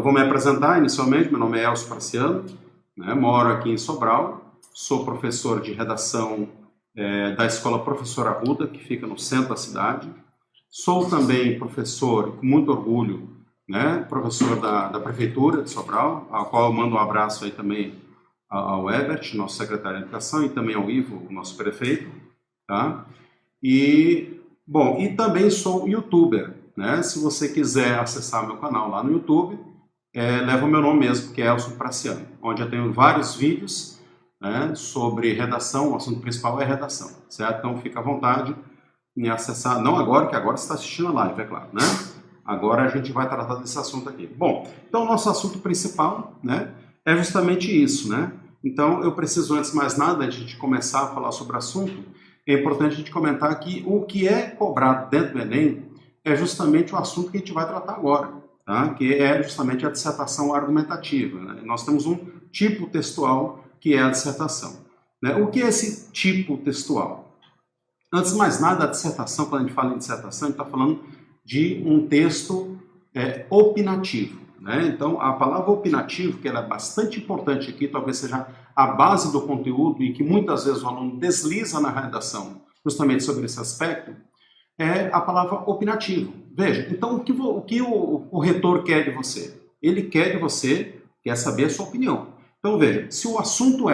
vou me apresentar inicialmente, meu nome é Elcio Praciano, né, moro aqui em Sobral, sou professor de redação da Escola Professor Arruda, que fica no centro da cidade. Sou também professor, com muito orgulho, né, professor da Prefeitura de Sobral, ao qual eu mando um abraço aí também ao Herbert, nosso secretário de Educação, e também ao Ivo, nosso prefeito, tá? E também sou youtuber, né? Se você quiser acessar meu canal lá no YouTube, leva o meu nome mesmo, que é Elcio Praciano, onde eu tenho vários vídeos, né, sobre redação. O assunto principal é redação, certo? Então fica à vontade em acessar, não agora, que agora você está assistindo a live, é claro, né? Agora a gente vai tratar desse assunto aqui. Bom, então o nosso assunto principal, né, é justamente isso, né? Então eu preciso, antes de mais nada, antes de começar a falar sobre o assunto, é importante a gente comentar que o que é cobrado dentro do Enem é justamente o assunto que a gente vai tratar agora, tá? Que é justamente a dissertação argumentativa, né? Nós temos um tipo textual que é a dissertação, né? O que é esse tipo textual? Antes de mais nada, a dissertação, quando a gente fala em dissertação, a gente está falando de um texto opinativo, né? Então, a palavra opinativo, que ela é bastante importante aqui, talvez seja a base do conteúdo e que muitas vezes o aluno desliza na redação, justamente sobre esse aspecto, é a palavra opinativo. Veja, então o que o retor quer de você? Ele quer de você, quer saber a sua opinião. Então veja, se o assunto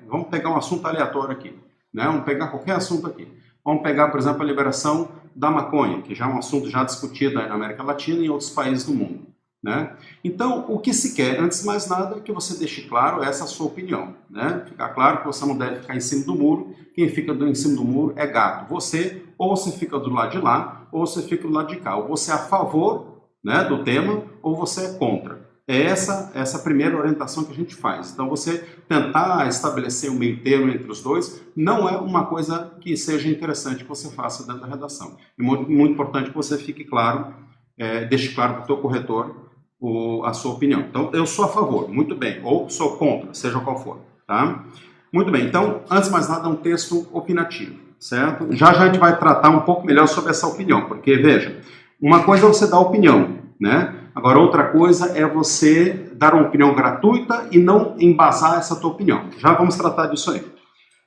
vamos pegar um assunto aleatório aqui, né? Vamos pegar qualquer assunto aqui. Vamos pegar, por exemplo, a liberação da maconha, que já é um assunto já discutido aí na América Latina e em outros países do mundo, né? Então, o que se quer, antes de mais nada, é que você deixe claro essa sua opinião, né? Ficar claro que você não deve ficar em cima do muro. Quem fica em cima do muro é gato. Você, ou você fica do lado de lá, ou você fica do lado de cá. Ou você é a favor, né, do tema, ou você é contra. É essa primeira orientação que a gente faz. Então, você tentar estabelecer um meio termo entre os dois não é uma coisa que seja interessante que você faça dentro da redação. É muito, muito importante que você fique claro, deixe claro para o teu corretor a sua opinião. Então, eu sou a favor, muito bem, ou sou contra, seja qual for, tá? Muito bem, então, antes de mais nada, é um texto opinativo, certo? Já a gente vai tratar um pouco melhor sobre essa opinião, porque, veja, uma coisa é você dar opinião, né? Agora, outra coisa é você dar uma opinião gratuita e não embasar essa tua opinião. Já vamos tratar disso aí.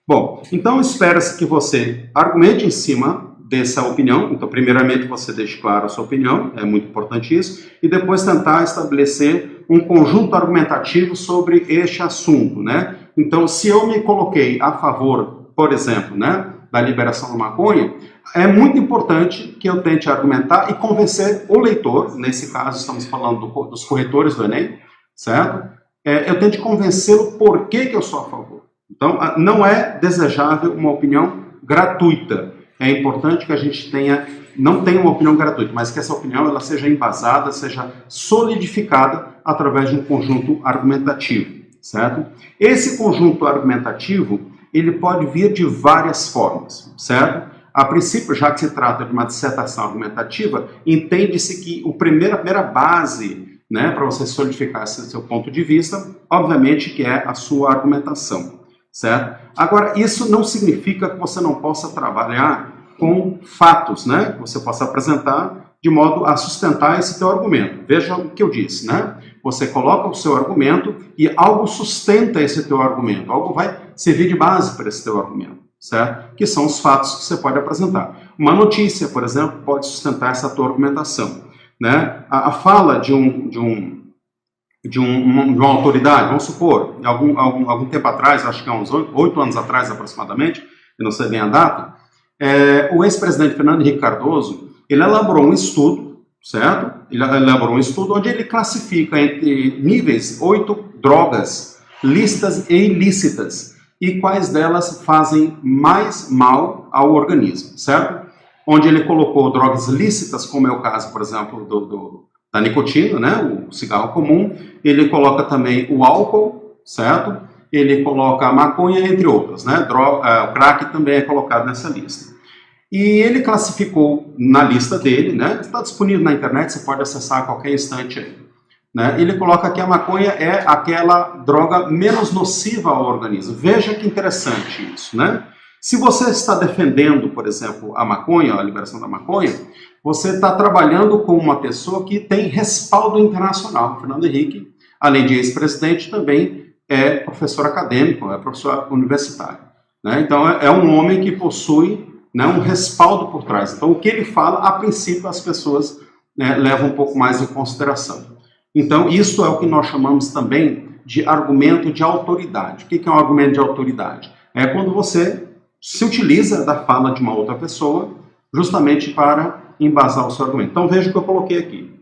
Bom, então espera-se que você argumente em cima dessa opinião. Então, primeiramente, você deixe claro a sua opinião, é muito importante isso, e depois tentar estabelecer um conjunto argumentativo sobre este assunto, né? Então, se eu me coloquei a favor, por exemplo, né, da liberação da maconha, é muito importante que eu tente argumentar e convencer o leitor, nesse caso estamos falando dos corretores do Enem, certo? Eu tento convencê-lo por que eu sou a favor. Então, não é desejável uma opinião gratuita. É importante que a gente não tenha uma opinião gratuita, mas que essa opinião ela seja embasada, seja solidificada através de um conjunto argumentativo, certo? Esse conjunto argumentativo, ele pode vir de várias formas, certo? A princípio, já que se trata de uma dissertação argumentativa, entende-se que a primeira base, né, para você solidificar esse seu ponto de vista, obviamente que é a sua argumentação, certo? Agora, isso não significa que você não possa trabalhar com fatos, né, que você possa apresentar de modo a sustentar esse teu argumento. Veja o que eu disse, né? Você coloca o seu argumento e algo sustenta esse teu argumento, algo vai servir de base para esse teu argumento, certo? Que são os fatos que você pode apresentar. Uma notícia, por exemplo, pode sustentar essa tua argumentação, né? A fala de uma autoridade, vamos supor, algum tempo atrás, acho que há uns 8 anos atrás aproximadamente, eu não sei bem a data, o ex-presidente Fernando Henrique Cardoso, ele elaborou um estudo, certo? Ele elaborou um estudo onde ele classifica entre níveis 8 drogas lícitas e ilícitas, e quais delas fazem mais mal ao organismo, certo? Onde ele colocou drogas lícitas, como é o caso, por exemplo, da nicotina, né? O cigarro comum, ele coloca também o álcool, certo? Ele coloca a maconha, entre outras, né? O crack também é colocado nessa lista. E ele classificou na lista dele, né? Está disponível na internet, você pode acessar a qualquer instante aí, né? Ele coloca que a maconha é aquela droga menos nociva ao organismo. Veja que interessante isso, né? Se você está defendendo, por exemplo, a maconha, a liberação da maconha, você está trabalhando com uma pessoa que tem respaldo internacional. O Fernando Henrique, além de ex-presidente, também é professor acadêmico, é professor universitário, né? Então é um homem que possui, né, um respaldo por trás. Então o que ele fala, a princípio, as pessoas, né, levam um pouco mais em consideração. Então isso é o que nós chamamos também de argumento de autoridade. O que é um argumento de autoridade? É quando você se utiliza da fala de uma outra pessoa justamente para embasar o seu argumento. Então veja o que eu coloquei aqui.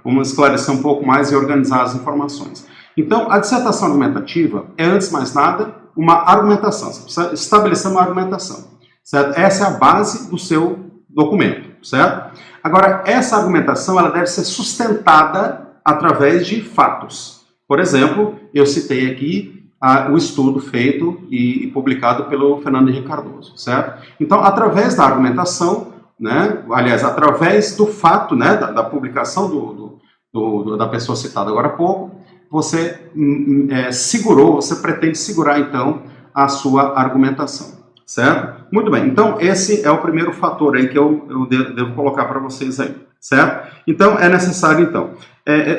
Vamos esclarecer um pouco mais e organizar as informações. Então, a dissertação argumentativa é, antes de mais nada, uma argumentação. Você precisa estabelecer uma argumentação, certo? Essa é a base do seu documento, certo? Agora, essa argumentação ela deve ser sustentada através de fatos. Por exemplo, eu citei aqui o estudo feito e publicado pelo Fernando Henrique Cardoso, certo? Então, através da argumentação, né, aliás, através do fato, né, da publicação da pessoa citada agora há pouco, você você pretende segurar, então, a sua argumentação, certo? Muito bem, então esse é o primeiro fator aí que eu devo colocar para vocês aí, certo? Então, é necessário, então,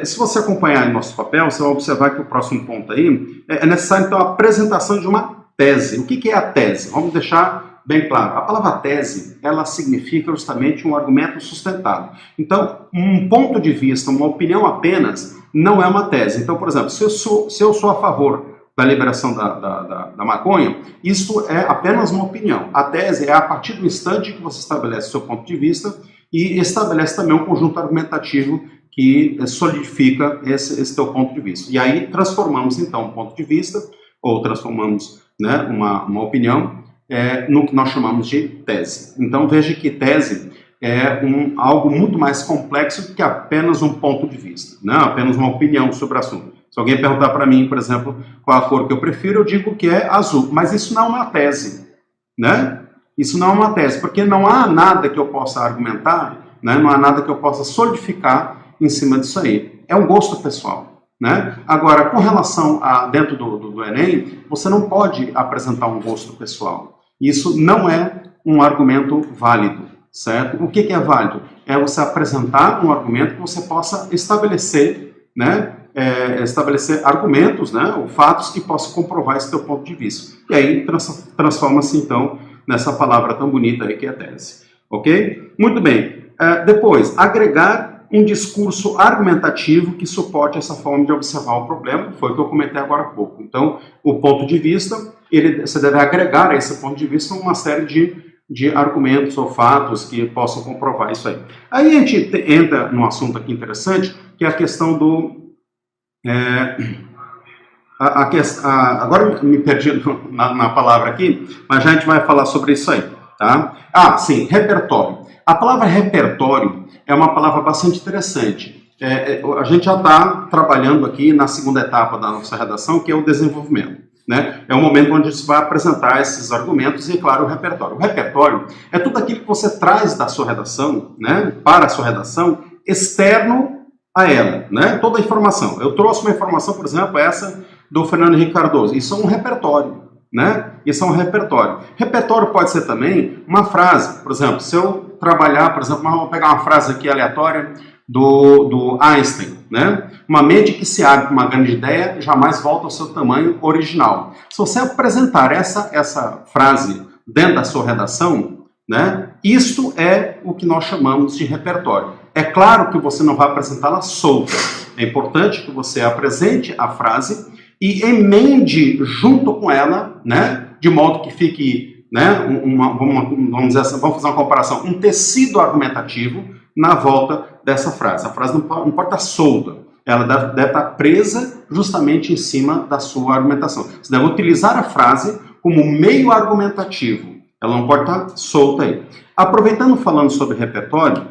se você acompanhar em nosso papel, você vai observar que o próximo ponto aí, é necessário, então, a apresentação de uma tese. O que é a tese? Vamos deixar bem claro. A palavra tese, ela significa justamente um argumento sustentado. Então, um ponto de vista, uma opinião apenas, não é uma tese. Então, por exemplo, se eu sou a favor da liberação da maconha, isso é apenas uma opinião. A tese é a partir do instante que você estabelece o seu ponto de vista e estabelece também um conjunto argumentativo que solidifica esse teu ponto de vista. E aí transformamos, então, um ponto de vista, ou transformamos, né, uma opinião, no que nós chamamos de tese. Então veja que tese é algo muito mais complexo do que apenas um ponto de vista, né? Apenas uma opinião sobre o assunto. Se alguém perguntar para mim, por exemplo, qual a cor que eu prefiro, eu digo que é azul. Mas isso não é uma tese, né? Isso não é uma tese, porque não há nada que eu possa argumentar, né? Não há nada que eu possa solidificar em cima disso aí. É um gosto pessoal, né? Agora, com relação a dentro do Enem, você não pode apresentar um gosto pessoal. Isso não é um argumento válido, certo? O que é válido? É você apresentar um argumento que você possa estabelecer, né? Estabelecer argumentos, né? Ou fatos que possam comprovar esse teu ponto de vista. E aí transforma-se, então, nessa palavra tão bonita aí que é tese. Ok? Muito bem. Depois, agregar um discurso argumentativo que suporte essa forma de observar o problema, foi o que eu comentei agora há pouco. Então, o ponto de vista, você deve agregar a esse ponto de vista uma série de argumentos ou fatos que possam comprovar isso aí. Aí a gente entra num assunto aqui interessante, que é a questão do... agora me perdi na palavra aqui, mas já a gente vai falar sobre isso aí, tá? Ah, sim, repertório. A palavra repertório é uma palavra bastante interessante. A gente já está trabalhando aqui na segunda etapa da nossa redação, que é o desenvolvimento, né? É o momento onde você vai apresentar esses argumentos e, claro, o repertório. O repertório é tudo aquilo que você traz da sua redação, né, para a sua redação, externo a ela, né? Toda a informação. Eu trouxe uma informação, por exemplo, essa do Fernando Henrique Cardoso. Isso é um repertório, né? Isso é um repertório. Repertório pode ser também uma frase. Por exemplo, se eu trabalhar, por exemplo, vamos pegar uma frase aqui aleatória do Einstein, né? Uma mente que se abre para uma grande ideia jamais volta ao seu tamanho original. Se você apresentar essa frase dentro da sua redação, né? Isto é o que nós chamamos de repertório. É claro que você não vai apresentá-la solta. É importante que você apresente a frase e emende junto com ela, né? De modo que fique, né? Vamos dizer assim, vamos fazer uma comparação, um tecido argumentativo na volta dessa frase. A frase não pode estar solta. Ela deve estar presa justamente em cima da sua argumentação. Você deve utilizar a frase como meio argumentativo. Ela não pode estar solta aí. Aproveitando falando sobre repertório,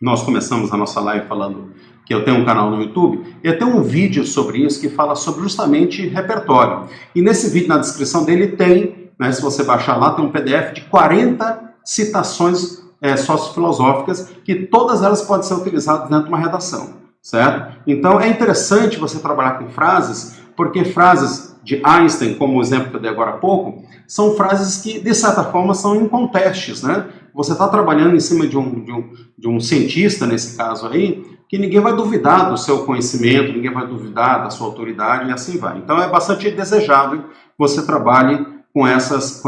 nós começamos a nossa live falando que eu tenho um canal no YouTube, e eu tenho um vídeo sobre isso que fala sobre justamente repertório. E nesse vídeo, na descrição dele, tem, né, se você baixar lá, tem um PDF de 40 citações sociofilosóficas, que todas elas podem ser utilizadas dentro de uma redação, certo? Então é interessante você trabalhar com frases, porque frases de Einstein, como o exemplo que eu dei agora há pouco, são frases que, de certa forma, são incontestes, né? Você está trabalhando em cima de um cientista, nesse caso aí, que ninguém vai duvidar do seu conhecimento, ninguém vai duvidar da sua autoridade e assim vai. Então é bastante desejável que você trabalhe com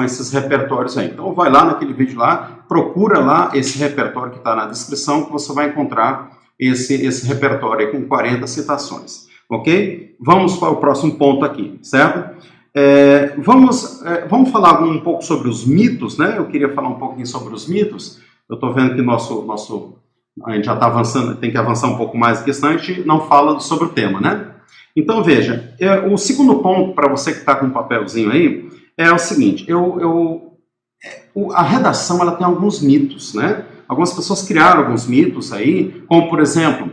esses repertórios aí. Então vai lá naquele vídeo lá, procura lá esse repertório que está na descrição, que você vai encontrar esse repertório aí com 40 citações. Ok? Vamos para o próximo ponto aqui, certo? Vamos falar um pouco sobre os mitos, né? Eu queria falar um pouquinho sobre os mitos. Eu estou vendo que a gente já está avançando, tem que avançar um pouco mais aqui, senão a gente não fala sobre o tema, né? Então veja, o segundo ponto para você que está com um papelzinho aí é o seguinte: a redação ela tem alguns mitos, né? Algumas pessoas criaram alguns mitos aí, como por exemplo,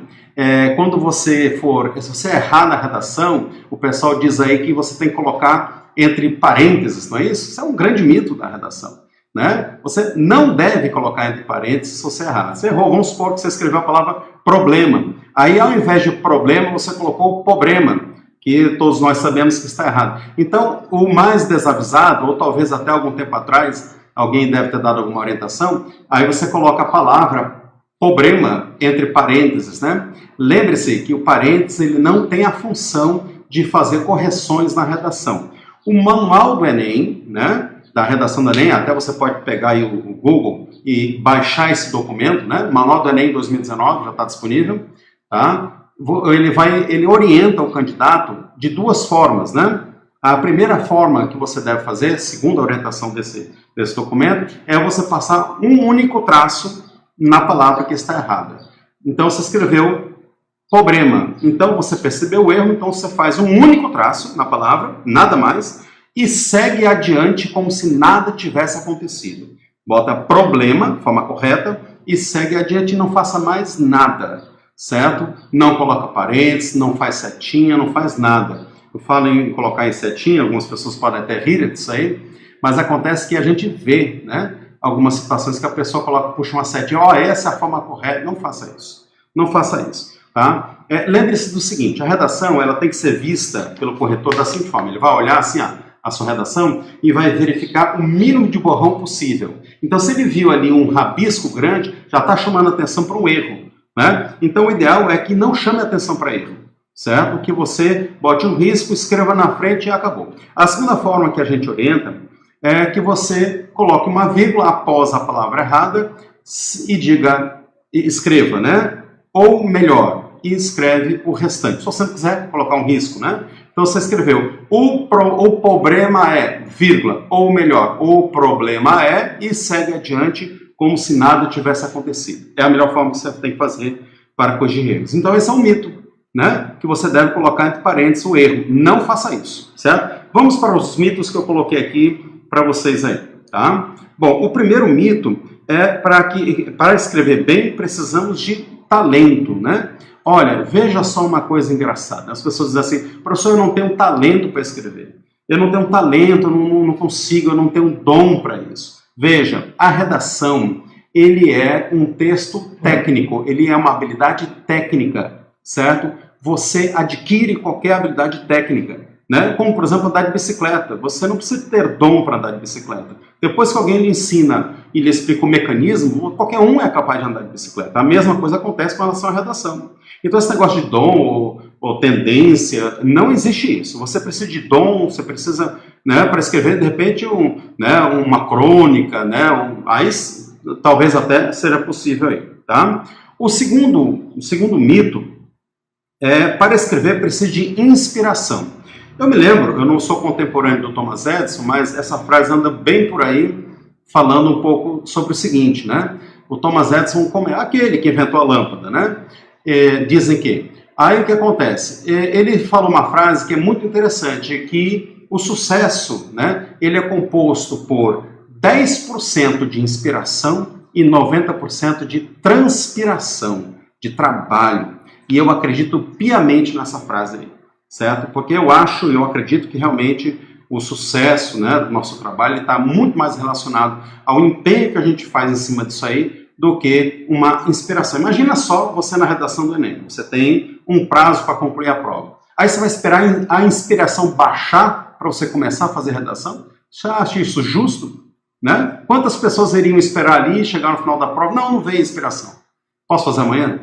se você errar na redação, o pessoal diz aí que você tem que colocar entre parênteses, não é isso? Isso é um grande mito da redação, né? Você não deve colocar entre parênteses se você errar. Você errou, vamos supor que você escreveu a palavra problema. Aí, ao invés de problema, você colocou problema, que todos nós sabemos que está errado. Então, o mais desavisado, ou talvez até algum tempo atrás, alguém deve ter dado alguma orientação, aí você coloca a palavra problema entre parênteses, né? Lembre-se que o parênteses ele não tem a função de fazer correções na redação. O manual do Enem, né, da redação do Enem, até você pode pegar aí o Google e baixar esse documento, né? O manual do Enem 2019 já está disponível, tá? Ele orienta o candidato de duas formas, né? A primeira forma que você deve fazer, segundo a orientação desse documento, é você passar um único traço na palavra que está errada. Então você escreveu problema, então você percebeu o erro, então você faz um único traço na palavra, nada mais, e segue adiante como se nada tivesse acontecido. Bota problema, forma correta, e segue adiante e não faça mais nada, certo? Não coloca parênteses, não faz setinha, não faz nada. Eu falo em colocar em setinha, algumas pessoas podem até rir disso aí, mas acontece que a gente vê, né, algumas situações que a pessoa puxa uma setinha, essa é a forma correta. Não faça isso. Não faça isso, tá? Lembre-se do seguinte, a redação ela tem que ser vista pelo corretor da seguinte forma. Ele vai olhar assim, a sua redação e vai verificar o mínimo de borrão possível. Então, se ele viu ali um rabisco grande, já está chamando atenção para um erro, né? Então, o ideal é que não chame atenção para erro, certo? Que você bote um risco, escreva na frente e acabou. A segunda forma que a gente orienta é que você coloque uma vírgula após a palavra errada e escreva, né? Ou melhor, e escreve o restante. Se você não quiser colocar um risco, né? Então você escreveu, o problema é, vírgula, ou melhor, o problema é, e segue adiante como se nada tivesse acontecido. É a melhor forma que você tem que fazer para corrigir erros. Então esse é um mito, né? Que você deve colocar entre parênteses o erro. Não faça isso, certo? Vamos para os mitos que eu coloquei aqui para vocês aí, tá? Bom, o primeiro mito é para escrever bem precisamos de talento, né? Olha, veja só uma coisa engraçada. As pessoas dizem assim, professor, eu não tenho talento para escrever. Eu não tenho talento, eu não consigo, eu não tenho dom para isso. Veja, a redação, ele é um texto técnico, ele é uma habilidade técnica, certo? Você adquire qualquer habilidade técnica, né? Como, por exemplo, andar de bicicleta. Você não precisa ter dom para andar de bicicleta. Depois que alguém lhe ensina e lhe explica o mecanismo, qualquer um é capaz de andar de bicicleta. A mesma coisa acontece com relação à redação. Então, esse negócio de dom ou tendência, não existe isso. Você precisa de dom, você precisa, né, para escrever, de repente, uma crônica, né, aí talvez até seja possível aí, tá? O segundo mito é, para escrever, precisa de inspiração. Eu me lembro, eu não sou contemporâneo do Thomas Edison, mas essa frase anda bem por aí, falando um pouco sobre o seguinte, né? O Thomas Edison, como é aquele que inventou a lâmpada, né? Dizem que... Aí o que acontece? Ele fala uma frase que é muito interessante, que o sucesso, né, ele é composto por 10% de inspiração e 90% de transpiração, de trabalho. E eu acredito piamente nessa frase aí, certo? Porque eu acredito que realmente o sucesso, né, do nosso trabalho está muito mais relacionado ao empenho que a gente faz em cima disso aí do que uma inspiração. Imagina só você na redação do Enem, você tem um prazo para concluir a prova. Aí você vai esperar a inspiração baixar para você começar a fazer redação? Você acha isso justo? né? Quantas pessoas iriam esperar ali e chegar no final da prova? Não veio inspiração. Posso fazer amanhã?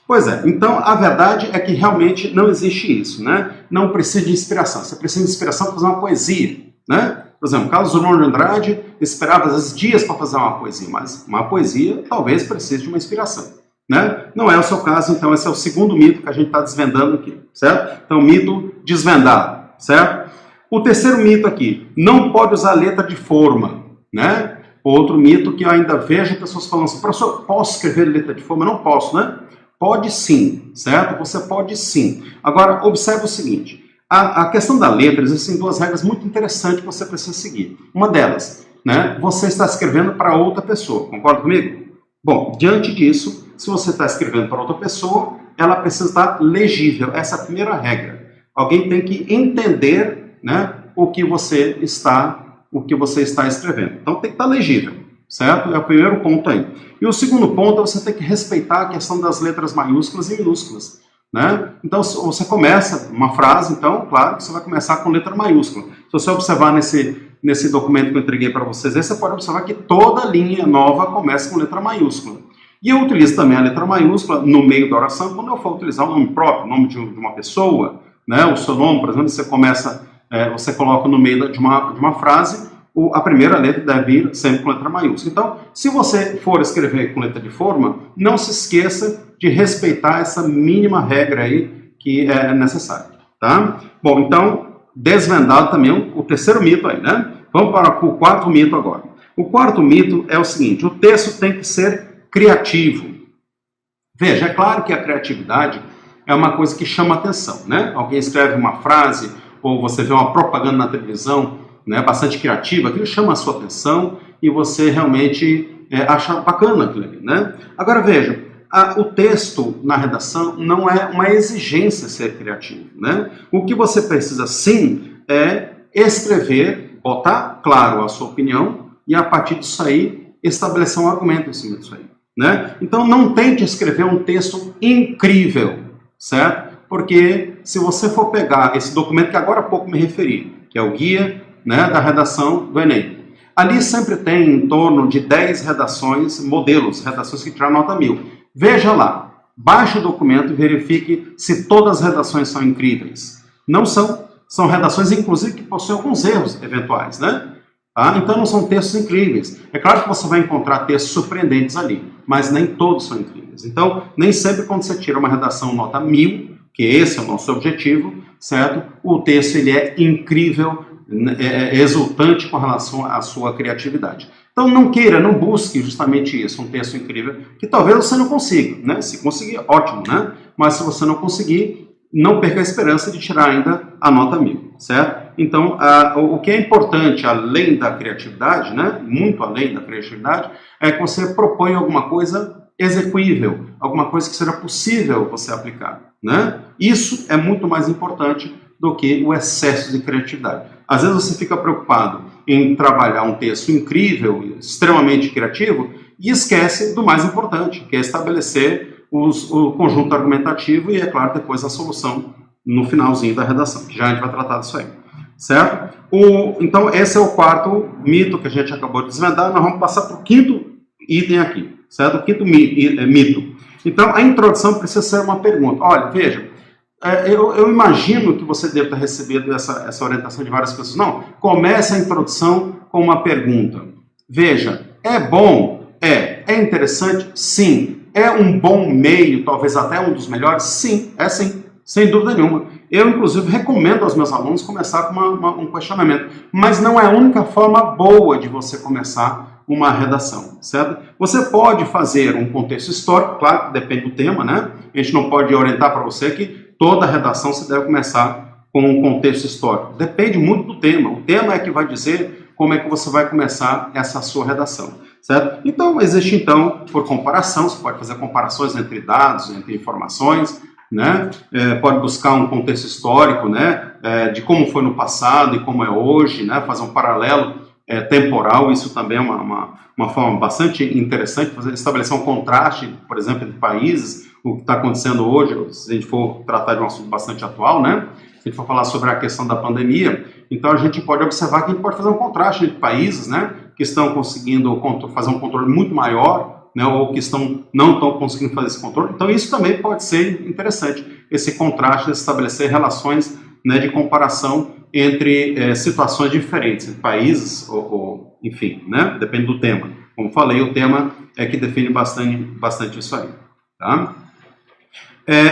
Pois é, então a verdade é que realmente não existe isso, né? Não precisa de inspiração. Você precisa de inspiração para fazer uma poesia, né? Por exemplo, Carlos Drummond de Andrade esperava às vezes dias para fazer uma poesia, mas uma poesia talvez precise de uma inspiração, né? Não é o seu caso, então esse é o segundo mito que a gente está desvendando aqui, certo? Então, mito desvendado, certo? O terceiro mito aqui, não pode usar letra de forma, né? Outro mito que eu ainda vejo pessoas falando assim, professor, posso escrever letra de forma? Não posso, né? Pode sim, certo? Você pode sim. Agora, observe o seguinte, a questão da letra, existem duas regras muito interessantes que você precisa seguir. Uma delas, né? Você está escrevendo para outra pessoa, concorda comigo? Bom, diante disso, se você está escrevendo para outra pessoa, ela precisa estar legível. Essa é a primeira regra. Alguém tem que entender, né, o que você está escrevendo. Então tem que estar legível, certo? É o primeiro ponto aí. E o segundo ponto é você ter que respeitar a questão das letras maiúsculas e minúsculas, né? Então você começa uma frase, então, claro que você vai começar com letra maiúscula. Se você observar nesse documento que eu entreguei para vocês, aí você pode observar que toda linha nova começa com letra maiúscula. E eu utilizo também a letra maiúscula no meio da oração, quando eu for utilizar o nome próprio, o nome de uma pessoa, né? O seu nome, por exemplo, você coloca no meio de uma frase, a primeira letra deve vir sempre com letra maiúscula. Então, se você for escrever com letra de forma, não se esqueça de respeitar essa mínima regra aí que é necessária, tá? Bom, então, desvendado também o terceiro mito aí, né? Vamos para o quarto mito agora. O quarto mito é o seguinte, o texto tem que ser criativo. Veja, é claro que a criatividade é uma coisa que chama atenção, né? Alguém escreve uma frase, ou você vê uma propaganda na televisão, né, bastante criativa, aquilo chama a sua atenção e você realmente acha bacana aquilo ali, né? Agora veja, o texto na redação não é uma exigência ser criativo, né? O que você precisa sim é escrever, botar claro a sua opinião e a partir disso aí estabelecer um argumento em cima disso aí, né? Então não tente escrever um texto incrível, certo? Porque se você for pegar esse documento que agora há pouco me referi, que é o guia, né, da redação do Enem, ali sempre tem em torno de 10 redações, modelos, redações que tiraram nota 1000. Veja lá, baixe o documento e verifique se todas as redações são incríveis. Não são. São redações, inclusive, que possuem alguns erros eventuais, né? Tá? Então não são textos incríveis. É claro que você vai encontrar textos surpreendentes ali, mas nem todos são incríveis. Então, nem sempre quando você tira uma redação nota 1000, que esse é o nosso objetivo, certo? O texto ele é incrível, exultante com relação à sua criatividade. Então não busque justamente isso, um texto incrível, que talvez você não consiga, né? Se conseguir, ótimo, né? Mas se você não conseguir, não perca a esperança de tirar ainda a nota 1000, certo? Então, o que é importante, além da criatividade, né? Muito além da criatividade, é que você proponha alguma coisa execuível, alguma coisa que seja possível você aplicar, né? Isso é muito mais importante do que o excesso de criatividade. Às vezes você fica preocupado em trabalhar um texto incrível, extremamente criativo, e esquece do mais importante, que é estabelecer o conjunto argumentativo e, é claro, depois a solução no finalzinho da redação, que já a gente vai tratar disso aí, certo? Então, esse é o quarto mito que a gente acabou de desvendar. Nós vamos passar para o quinto item aqui, certo? O quinto mito. Então, a introdução precisa ser uma pergunta. Olha, veja, eu imagino que você deve ter recebido essa orientação de várias pessoas. Não, comece a introdução com uma pergunta. Veja, é bom? É interessante? Sim. É um bom meio, talvez até um dos melhores? Sim, sem dúvida nenhuma. Eu, inclusive, recomendo aos meus alunos começar com um questionamento. Mas não é a única forma boa de você começar uma redação, certo? Você pode fazer um contexto histórico, claro que depende do tema, né? A gente não pode orientar para você que toda redação você deve começar com um contexto histórico. Depende muito do tema. O tema é que vai dizer como é que você vai começar essa sua redação, certo? Então, existe, por comparação, você pode fazer comparações entre dados, entre informações, né? Pode buscar um contexto histórico, né? De como foi no passado e como é hoje, né? Fazer um paralelo temporal. Isso também é uma forma bastante interessante, estabelecer um contraste, por exemplo, entre países, o que está acontecendo hoje, se a gente for tratar de um assunto bastante atual, né? Se a gente for falar sobre a questão da pandemia, então a gente pode observar que a gente pode fazer um contraste entre países, né? que estão conseguindo fazer um controle muito maior, né, ou que não estão conseguindo fazer esse controle. Então isso também pode ser interessante, esse contraste, estabelecer relações, né, de comparação entre situações diferentes, entre países, enfim, né, depende do tema. Como falei, o tema é que define bastante isso aí. Tá?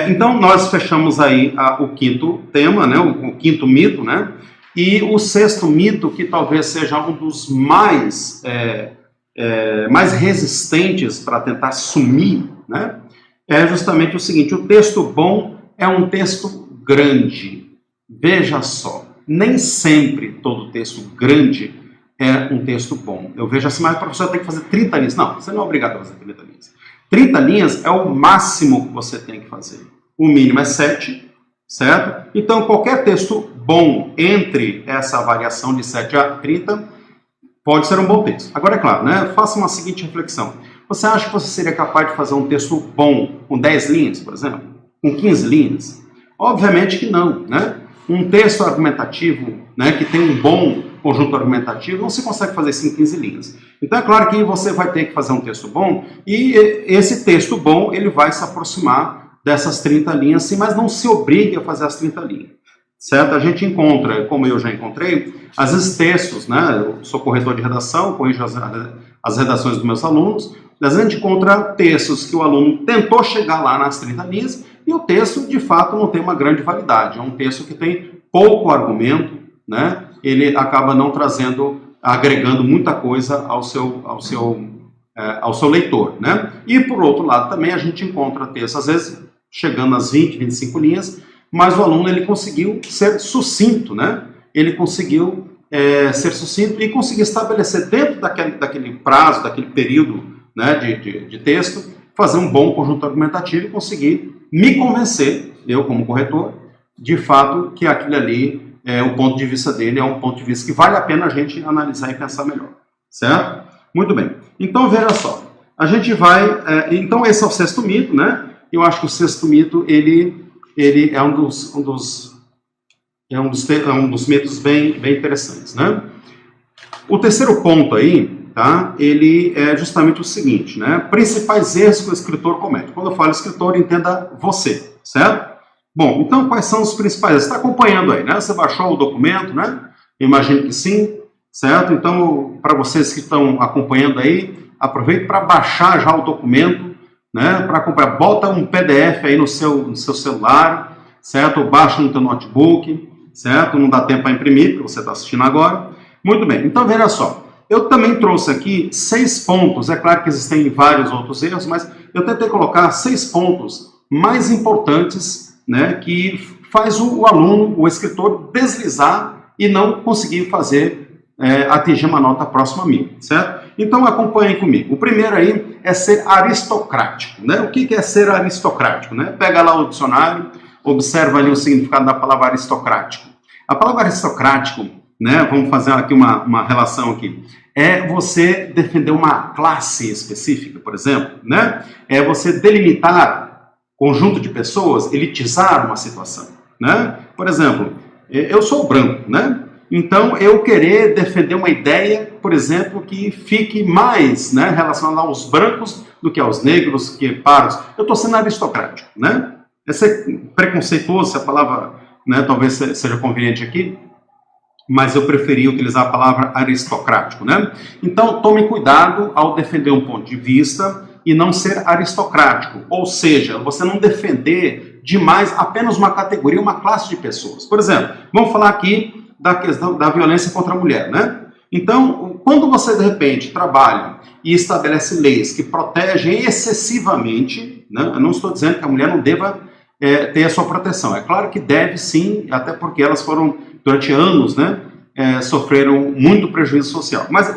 Então nós fechamos aí o quinto tema, né, o quinto mito, né, e o sexto mito, que talvez seja um dos mais resistentes para tentar sumir, né, é justamente o seguinte: o texto bom é um texto grande. Veja só, nem sempre todo texto grande é um texto bom. Eu vejo assim, mas o professor tem que fazer 30 linhas. Não, você não é obrigado a fazer 30 linhas. 30 linhas é o máximo que você tem que fazer. O mínimo é 7, certo? Então, qualquer texto bom entre essa variação de 7 a 30 pode ser um bom texto. Agora, é claro, né? Faça uma seguinte reflexão. Você acha que você seria capaz de fazer um texto bom com 10 linhas, por exemplo? Com 15 linhas? Obviamente que não, né? Um texto argumentativo, né, que tem um bom conjunto argumentativo, não se consegue fazer isso em 15 linhas. Então é claro que você vai ter que fazer um texto bom, e esse texto bom ele vai se aproximar dessas 30 linhas, sim, mas não se obrigue a fazer as 30 linhas. Certo? A gente encontra, como eu já encontrei, às vezes textos, né, eu sou corretor de redação, corrijo as redações dos meus alunos, às vezes a gente encontra textos que o aluno tentou chegar lá nas 30 linhas, e o texto, de fato, não tem uma grande validade. É um texto que tem pouco argumento, né? Ele acaba não agregando muita coisa ao seu leitor, né? E, por outro lado, também a gente encontra textos, às vezes, chegando às 20, 25 linhas, mas o aluno ele conseguiu ser sucinto, né? Ele conseguiu ser sucinto e conseguir estabelecer dentro daquele prazo, daquele período, né, de texto, fazer um bom conjunto argumentativo e conseguir me convencer, eu como corretor, de fato que aquilo ali, o ponto de vista dele é um ponto de vista que vale a pena a gente analisar e pensar melhor, certo? Muito bem. Então veja só, a gente vai, então esse é o sexto mito, né? Eu acho que o sexto mito ele é um dos mitos bem interessantes, né? O terceiro ponto aí, tá? Ele é justamente o seguinte, né? Principais erros que o escritor comete. Quando eu falo escritor, entenda você, certo? Bom, então quais são os principais erros? Você está acompanhando aí, né? Você baixou o documento, né? Eu imagino que sim, certo? Então, para vocês que estão acompanhando aí, aproveite para baixar já o documento, né? Para acompanhar, bota um PDF aí no seu celular, certo? Baixa no teu notebook, certo? Não dá tempo para imprimir, porque você está assistindo agora. Muito bem, então veja só. Eu também trouxe aqui 6 pontos, é claro que existem vários outros erros, mas eu tentei colocar 6 pontos mais importantes, né, que faz o aluno, o escritor, deslizar e não conseguir atingir uma nota próxima a mim, certo? Então acompanhem comigo. O primeiro aí é ser aristocrático, né? O que é ser aristocrático, né? Pega lá o dicionário, observa ali o significado da palavra aristocrático. A palavra aristocrático, né, vamos fazer aqui uma relação aqui, é você defender uma classe específica, por exemplo, né? É você delimitar conjunto de pessoas, elitizar uma situação, né? Por exemplo, eu sou branco, né? Então eu querer defender uma ideia, por exemplo, que fique mais, né, relacionada aos brancos do que aos negros, que pardos. Eu estou sendo aristocrático, né? É ser preconceituoso, se a palavra, né, talvez seja conveniente aqui, mas eu preferi utilizar a palavra aristocrático, né? Então, tome cuidado ao defender um ponto de vista e não ser aristocrático, ou seja, você não defender demais apenas uma categoria, uma classe de pessoas. Por exemplo, vamos falar aqui da questão da violência contra a mulher, né? Então, quando você, de repente, trabalha e estabelece leis que protegem excessivamente, né? Eu não estou dizendo que a mulher não deva ter a sua proteção. É claro que deve sim, até porque elas foram, durante anos, né, sofreram muito prejuízo social. Mas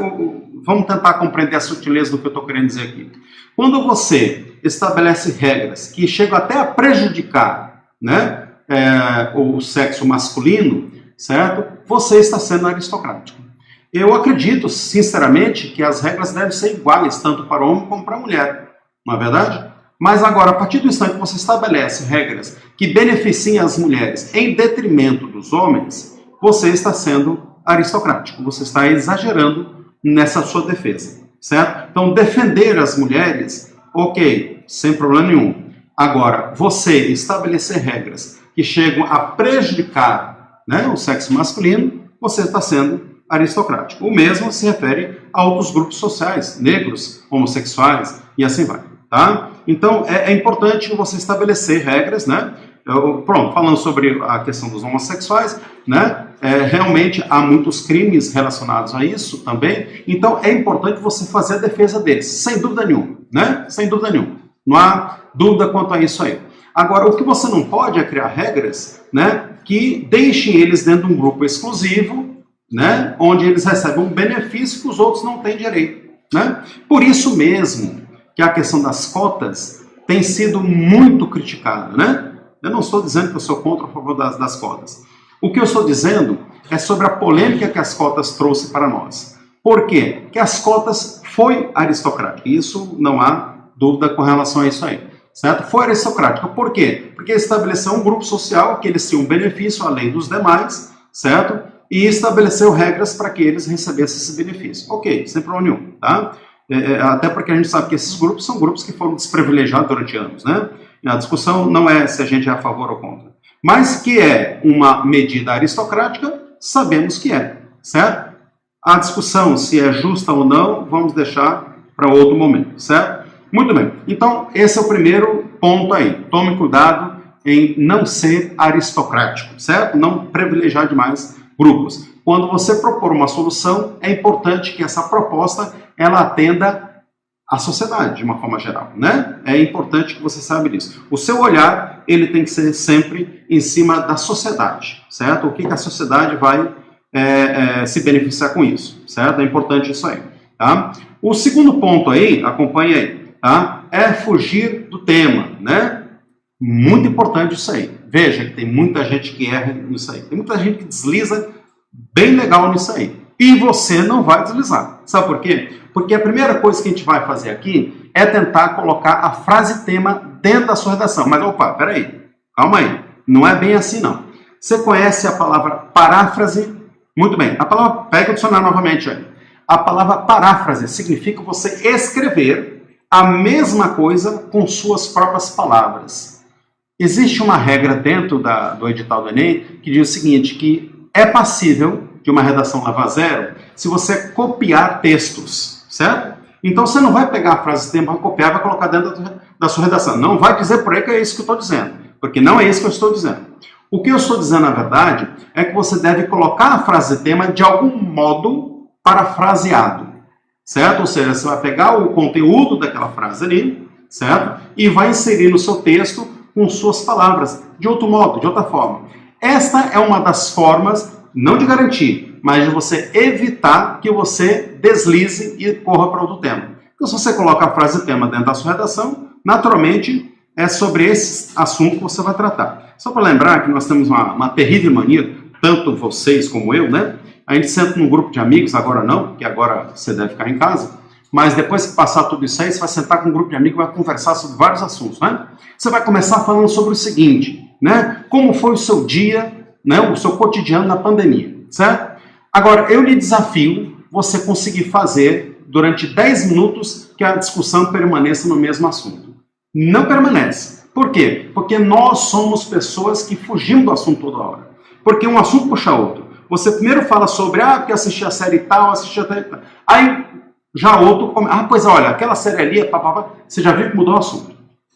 vamos tentar compreender a sutileza do que eu estou querendo dizer aqui. Quando você estabelece regras que chegam até a prejudicar, né, o sexo masculino, certo? Você está sendo aristocrático. Eu acredito, sinceramente, que as regras devem ser iguais, tanto para o homem como para a mulher. Não é verdade? Mas agora, a partir do instante que você estabelece regras que beneficiem as mulheres em detrimento dos homens, você está sendo aristocrático. Você está exagerando nessa sua defesa, certo? Então, defender as mulheres, ok, sem problema nenhum. Agora, você estabelecer regras que chegam a prejudicar, né, o sexo masculino, você está sendo aristocrático. O mesmo se refere a outros grupos sociais, negros, homossexuais e assim vai, tá? Então, é importante você estabelecer regras, né? Pronto, falando sobre a questão dos homossexuais, né? Realmente há muitos crimes relacionados a isso também, então é importante você fazer a defesa deles, sem dúvida nenhuma, né? Sem dúvida nenhuma. Não há dúvida quanto a isso aí. Agora, o que você não pode é criar regras, né, que deixem eles dentro de um grupo exclusivo, né, onde eles recebem um benefício que os outros não têm direito, né? Por isso mesmo que a questão das cotas tem sido muito criticada, né? Eu não estou dizendo que eu sou contra ou a favor das cotas. O que eu estou dizendo é sobre a polêmica que as cotas trouxe para nós. Por quê? Porque as cotas foi aristocrática. Isso não há dúvida com relação a isso aí. Certo? Foi aristocrática. Por quê? Porque estabeleceu um grupo social que eles tinham um benefício além dos demais, certo? E estabeleceu regras para que eles recebessem esse benefício. Ok, sem problema nenhum, tá? Até porque a gente sabe que esses grupos são grupos que foram desprivilegiados durante anos, né? A discussão não é se a gente é a favor ou contra. Mas que é uma medida aristocrática, sabemos que é, certo? A discussão se é justa ou não, vamos deixar para outro momento, certo? Muito bem. Então, esse é o primeiro ponto aí. Tome cuidado em não ser aristocrático, certo? Não privilegiar demais grupos. Quando você propor uma solução, é importante que essa proposta ela atenda à sociedade, de uma forma geral, né? É importante que você saiba disso. O seu olhar, ele tem que ser sempre em cima da sociedade, certo? O que a sociedade vai se beneficiar com isso, certo? É importante isso aí, tá? O segundo ponto aí, acompanhe aí, tá? É fugir do tema, né? Muito importante isso aí. Veja que tem muita gente que erra nisso aí. Tem muita gente que desliza bem legal nisso aí. E você não vai deslizar. Sabe por quê? Porque a primeira coisa que a gente vai fazer aqui é tentar colocar a frase tema dentro da sua redação. Mas, opa, peraí, calma aí. Não é bem assim, não. Você conhece a palavra paráfrase? Muito bem. A palavra, pega o dicionário novamente aí. A palavra paráfrase significa você escrever a mesma coisa com suas próprias palavras. Existe uma regra dentro do edital do Enem que diz o seguinte, que é passível de uma redação lava zero se você copiar textos, certo? Então você não vai pegar a frase tema, vai copiar e vai colocar dentro da sua redação. Não vai dizer por aí que é isso que eu estou dizendo, porque não é isso que eu estou dizendo. O que eu estou dizendo, na verdade, é que você deve colocar a frase tema de algum modo parafraseado, certo? Ou seja, você vai pegar o conteúdo daquela frase ali, certo? E vai inserir no seu texto com suas palavras, de outro modo, de outra forma. Esta é uma das formas, não de garantir, mas de você evitar que você deslize e corra para outro tema. Então, se você coloca a frase tema dentro da sua redação, naturalmente é sobre esse assunto que você vai tratar. Só para lembrar que nós temos uma terrível mania, tanto vocês como eu, né? A gente senta num grupo de amigos, agora não, porque agora você deve ficar em casa, mas depois que passar tudo isso aí, você vai sentar com um grupo de amigos e vai conversar sobre vários assuntos, né? Você vai começar falando sobre o seguinte, né? Como foi o seu dia, né? O seu cotidiano na pandemia, certo? Agora, eu lhe desafio você conseguir fazer durante 10 minutos que a discussão permaneça no mesmo assunto. Não permanece. Por quê? Porque nós somos pessoas que fugimos do assunto toda hora. Porque um assunto puxa outro. Você primeiro fala sobre, porque assisti a série tal, assisti a série tal. Aí, já outro, pois olha, aquela série ali, você já viu que mudou o assunto.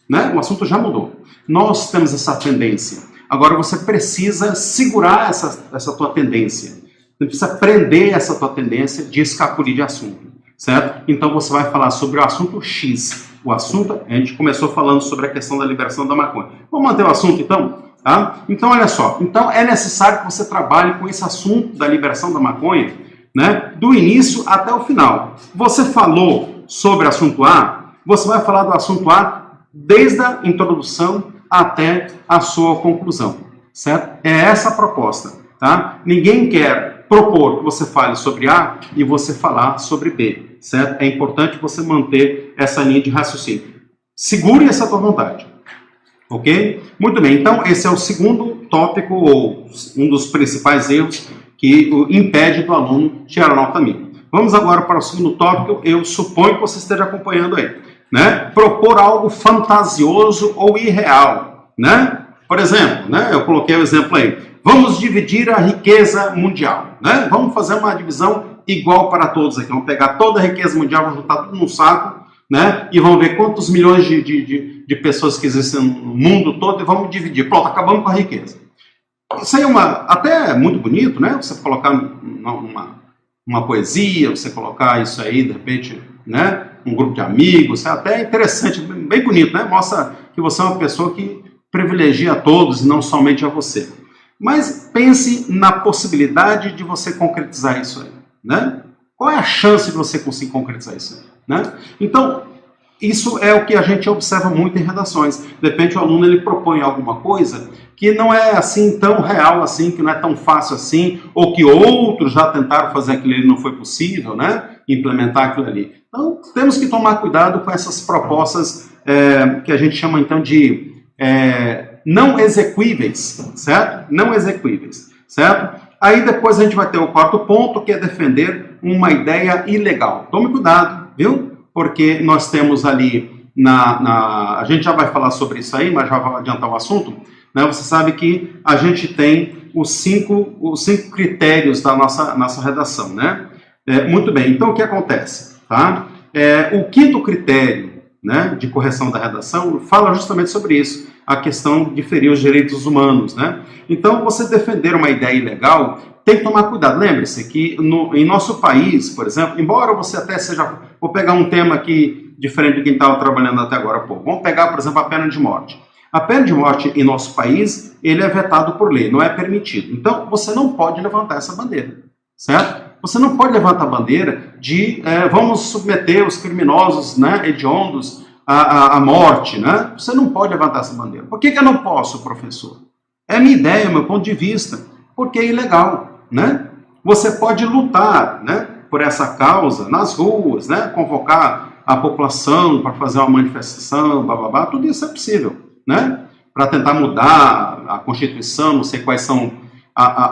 Né? O assunto já mudou. Nós temos essa tendência. Agora você precisa segurar essa tua tendência. Você precisa prender essa tua tendência de escapulir de assunto. Certo? Então você vai falar sobre o assunto X. O assunto, a gente começou falando sobre a questão da liberação da maconha. Vamos manter o assunto então? Tá? Então olha só. Então é necessário que você trabalhe com esse assunto da liberação da maconha, né? Do início até o final. Você falou sobre o assunto A, você vai falar do assunto A desde a introdução até a sua conclusão, certo? É essa a proposta, tá? Ninguém quer propor que você fale sobre A e você falar sobre B, certo? É importante você manter essa linha de raciocínio. Segure essa tua vontade, ok? Muito bem, então esse é o segundo tópico ou um dos principais erros que impede do aluno tirar nota mínima. Vamos agora para o segundo tópico, eu suponho que você esteja acompanhando aí, né? Propor algo fantasioso ou irreal, né? Por exemplo, né? Eu coloquei o exemplo aí, vamos dividir a riqueza mundial, né? Vamos fazer uma divisão igual para todos aqui, vamos pegar toda a riqueza mundial, vamos juntar tudo num saco, né? E vamos ver quantos milhões de pessoas que existem no mundo todo e vamos dividir. Pronto, acabamos com a riqueza. Isso aí é até muito bonito, né? Você colocar uma poesia, você colocar isso aí, de repente, né? Um grupo de amigos, é até interessante, bem bonito, né? Mostra que você é uma pessoa que privilegia a todos e não somente a você. Mas pense na possibilidade de você concretizar isso aí, né? Qual é a chance de você conseguir concretizar isso aí, né? Então, isso é o que a gente observa muito em redações. De repente o aluno ele propõe alguma coisa que não é assim tão real assim, que não é tão fácil assim, ou que outros já tentaram fazer aquilo e não foi possível, né? Implementar aquilo ali. Então, temos que tomar cuidado com essas propostas que a gente chama então de não execuíveis, certo? Não execuíveis, certo? Aí depois a gente vai ter o quarto ponto, que é defender uma ideia ilegal. Tome cuidado, viu? Porque nós temos ali, a gente já vai falar sobre isso aí, mas já vou adiantar o assunto, né? Você sabe que a gente tem os cinco critérios da nossa redação, né? Muito bem, então o que acontece? Tá? O quinto critério, né, de correção da redação fala justamente sobre isso, a questão de ferir os direitos humanos, né? Então, você defender uma ideia ilegal, tem que tomar cuidado. Lembre-se que em nosso país, por exemplo, embora você até seja... Vou pegar um tema aqui diferente de quem estava trabalhando até agora há pouco. Vamos pegar, por exemplo, a pena de morte. A pena de morte em nosso país, ele é vetado por lei, não é permitido. Então, você não pode levantar essa bandeira, certo? Você não pode levantar a bandeira de vamos submeter os criminosos, né, hediondos à morte, né? Você não pode levantar essa bandeira. Por que eu não posso, professor? É a minha ideia, é o meu ponto de vista. Porque é ilegal, né? Você pode lutar, né, por essa causa nas ruas, né? Convocar a população para fazer uma manifestação, bababá, tudo isso é possível, né? Para tentar mudar a Constituição, não sei quais são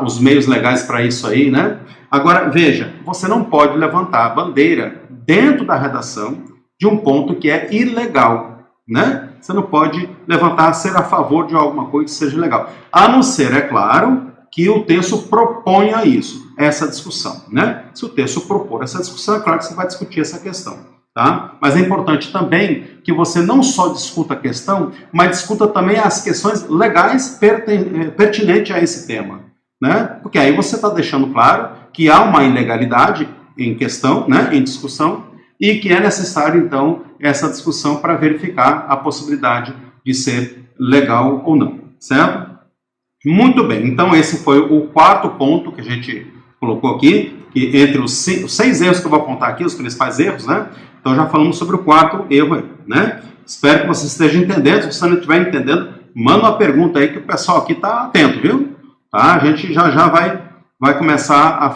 os meios legais para isso aí, né? Agora, veja, você não pode levantar a bandeira dentro da redação de um ponto que é ilegal, né? Você não pode levantar, ser a favor de alguma coisa que seja ilegal. A não ser, é claro, que o texto proponha isso, essa discussão, né? Se o texto propor essa discussão, é claro que você vai discutir essa questão, tá? Mas é importante também que você não só discuta a questão, mas discuta também as questões legais pertinentes a esse tema, né? Porque aí você está deixando claro que há uma ilegalidade em questão, né, em discussão, e que é necessário, então, essa discussão para verificar a possibilidade de ser legal ou não, certo? Muito bem, então esse foi o quarto ponto que a gente colocou aqui, que entre os 6 erros que eu vou apontar aqui, os principais erros, né? Então já falamos sobre o quarto erro aí, né? Espero que você esteja entendendo. Se você não estiver entendendo, manda uma pergunta aí que o pessoal aqui está atento, viu? Tá? A gente já vai começar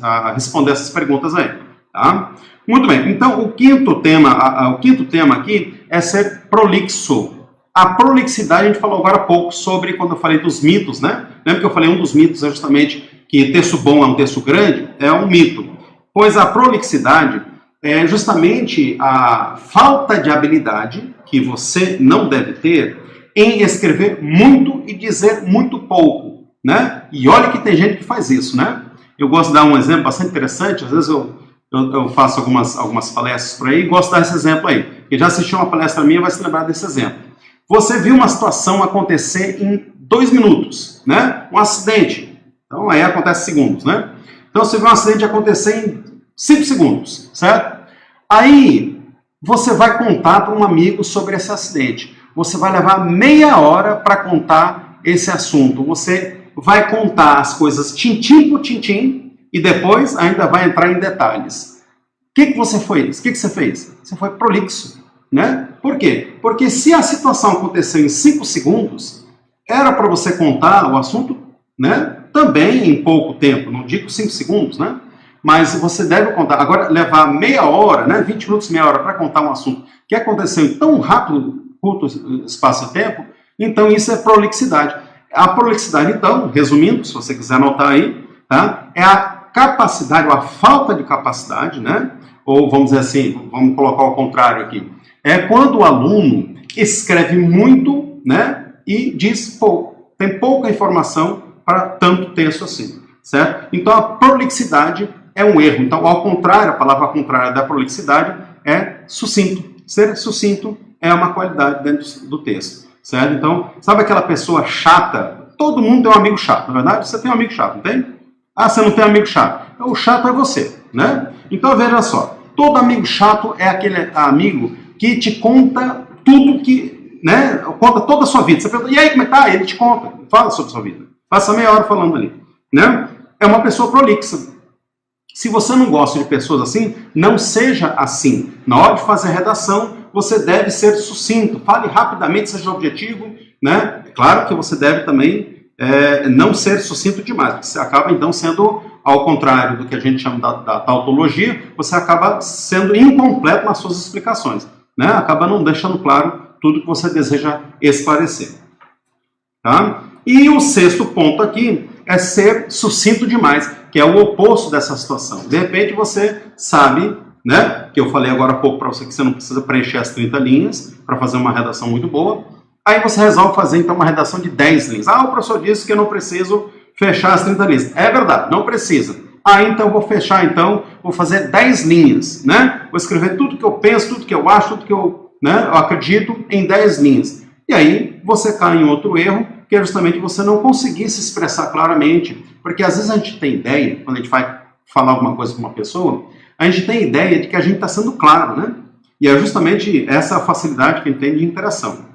a responder essas perguntas aí, tá? Muito bem, então o quinto tema aqui é ser prolixo. A prolixidade, a gente falou agora há pouco sobre, quando eu falei dos mitos, né? Lembra que eu falei um dos mitos é justamente que texto bom é um texto grande? É um mito. Pois a prolixidade é justamente a falta de habilidade que você não deve ter em escrever muito e dizer muito pouco, né? E olha que tem gente que faz isso, né? Eu gosto de dar um exemplo bastante interessante. Às vezes eu faço algumas palestras por aí e gosto de dar esse exemplo aí. Quem já assistiu uma palestra minha vai se lembrar desse exemplo. Você viu uma situação acontecer em 2 minutos, né? Um acidente. Então aí acontece segundos, né? Então você viu um acidente acontecer em 5 segundos, certo? Aí você vai contar para um amigo sobre esse acidente. Você vai levar meia hora para contar esse assunto. Você vai contar as coisas tintim por tintim e depois ainda vai entrar em detalhes. O que você fez? O que você fez? Você foi prolixo, né? Por quê? Porque se a situação aconteceu em 5 segundos, era para você contar o assunto, né? Também em pouco tempo, não digo 5 segundos, né? Mas você deve contar. Agora, levar meia hora, né? 20 minutos, meia hora para contar um assunto que aconteceu em tão rápido, curto espaço de tempo, então isso é prolixidade. A prolixidade, então, resumindo, se você quiser anotar aí, tá? É a capacidade, ou a falta de capacidade, né? Ou vamos dizer assim, vamos colocar ao contrário aqui, é quando o aluno escreve muito, né? E diz pouco, tem pouca informação para tanto texto assim, certo? Então a prolixidade é um erro. Então, ao contrário, a palavra contrária da prolixidade é sucinto. Ser sucinto é uma qualidade dentro do texto, certo? Então, sabe aquela pessoa chata? Todo mundo tem um amigo chato, na verdade? Você tem um amigo chato, não tem? Ah, você não tem amigo chato. Então, o chato é você, né? Então, veja só. Todo amigo chato é aquele amigo que te conta tudo que, né? Conta toda a sua vida. Você pergunta, e aí, como é que tá? Ele te conta. Fala sobre a sua vida. Passa meia hora falando ali, né? É uma pessoa prolixa. Se você não gosta de pessoas assim, não seja assim. Na hora de fazer redação, você deve ser sucinto. Fale rapidamente, seja objetivo, né? É claro que você deve também não ser sucinto demais, porque você acaba então sendo, ao contrário do que a gente chama da tautologia, você acaba sendo incompleto nas suas explicações, né? Acaba não deixando claro tudo que você deseja esclarecer. Tá? E o sexto ponto aqui é ser sucinto demais, que é o oposto dessa situação. De repente você sabe, né, que eu falei agora há pouco para você que você não precisa preencher as 30 linhas para fazer uma redação muito boa. Aí você resolve fazer então uma redação de 10 linhas. Ah, o professor disse que eu não preciso fechar as 30 linhas. É verdade, não precisa. Ah, então eu vou fechar então, vou fazer 10 linhas, né? Vou escrever tudo que eu penso, tudo que eu acho, tudo que eu acredito em 10 linhas. E aí você cai em outro erro, que é justamente você não conseguir se expressar claramente. Porque às vezes a gente tem ideia, quando a gente vai falar alguma coisa com uma pessoa, a gente tem ideia de que a gente está sendo claro, né? E é justamente essa facilidade que a gente tem de interação.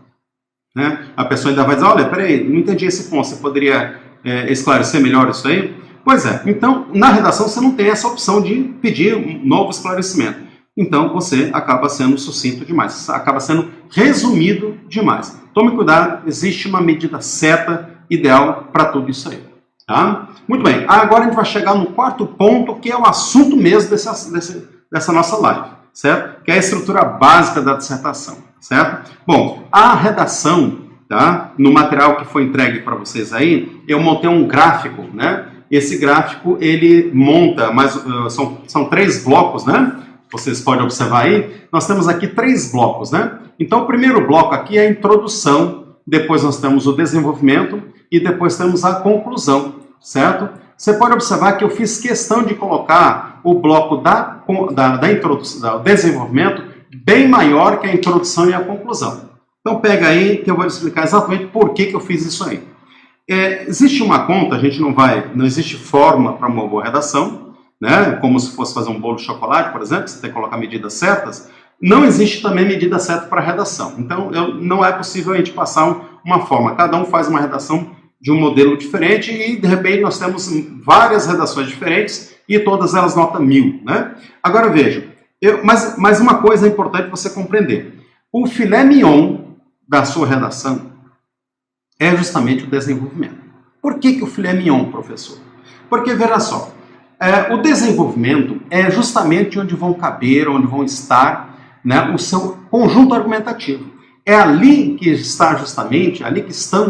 Né? A pessoa ainda vai dizer, olha, peraí, não entendi esse ponto, você poderia esclarecer melhor isso aí? Pois é, então na redação você não tem essa opção de pedir um novo esclarecimento. Então você acaba sendo sucinto demais, acaba sendo resumido demais. Tome cuidado, existe uma medida certa, ideal para tudo isso aí. Tá? Muito bem, agora a gente vai chegar no quarto ponto, que é o assunto mesmo dessa nossa live, certo? Que é a estrutura básica da dissertação, certo? Bom, a redação, tá? No material que foi entregue para vocês aí, eu montei um gráfico, né? Esse gráfico, ele monta, são 3 blocos, né? Vocês podem observar aí, nós temos aqui 3 blocos, né? Então, o primeiro bloco aqui é a introdução, depois nós temos o desenvolvimento e depois temos a conclusão, certo? Você pode observar que eu fiz questão de colocar o bloco da introdução, do desenvolvimento bem maior que a introdução e a conclusão. Então, pega aí que eu vou te explicar exatamente por que eu fiz isso aí. Existe uma conta, não existe forma para uma boa redação, né? Como se fosse fazer um bolo de chocolate, por exemplo, você tem que colocar medidas certas. Não existe também medida certa para redação. Então, não é possível a gente passar uma forma. Cada um faz uma redação de um modelo diferente e, de repente, nós temos várias redações diferentes e todas elas nota 1000, né? Agora, veja, mas uma coisa é importante você compreender. O filé mignon da sua redação é justamente o desenvolvimento. Por que o filé mignon, professor? Porque, veja só, o desenvolvimento é justamente onde vão caber, onde vão estar, né, o seu conjunto argumentativo. É ali que estão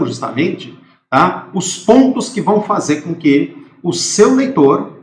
justamente, tá, os pontos que vão fazer com que o seu leitor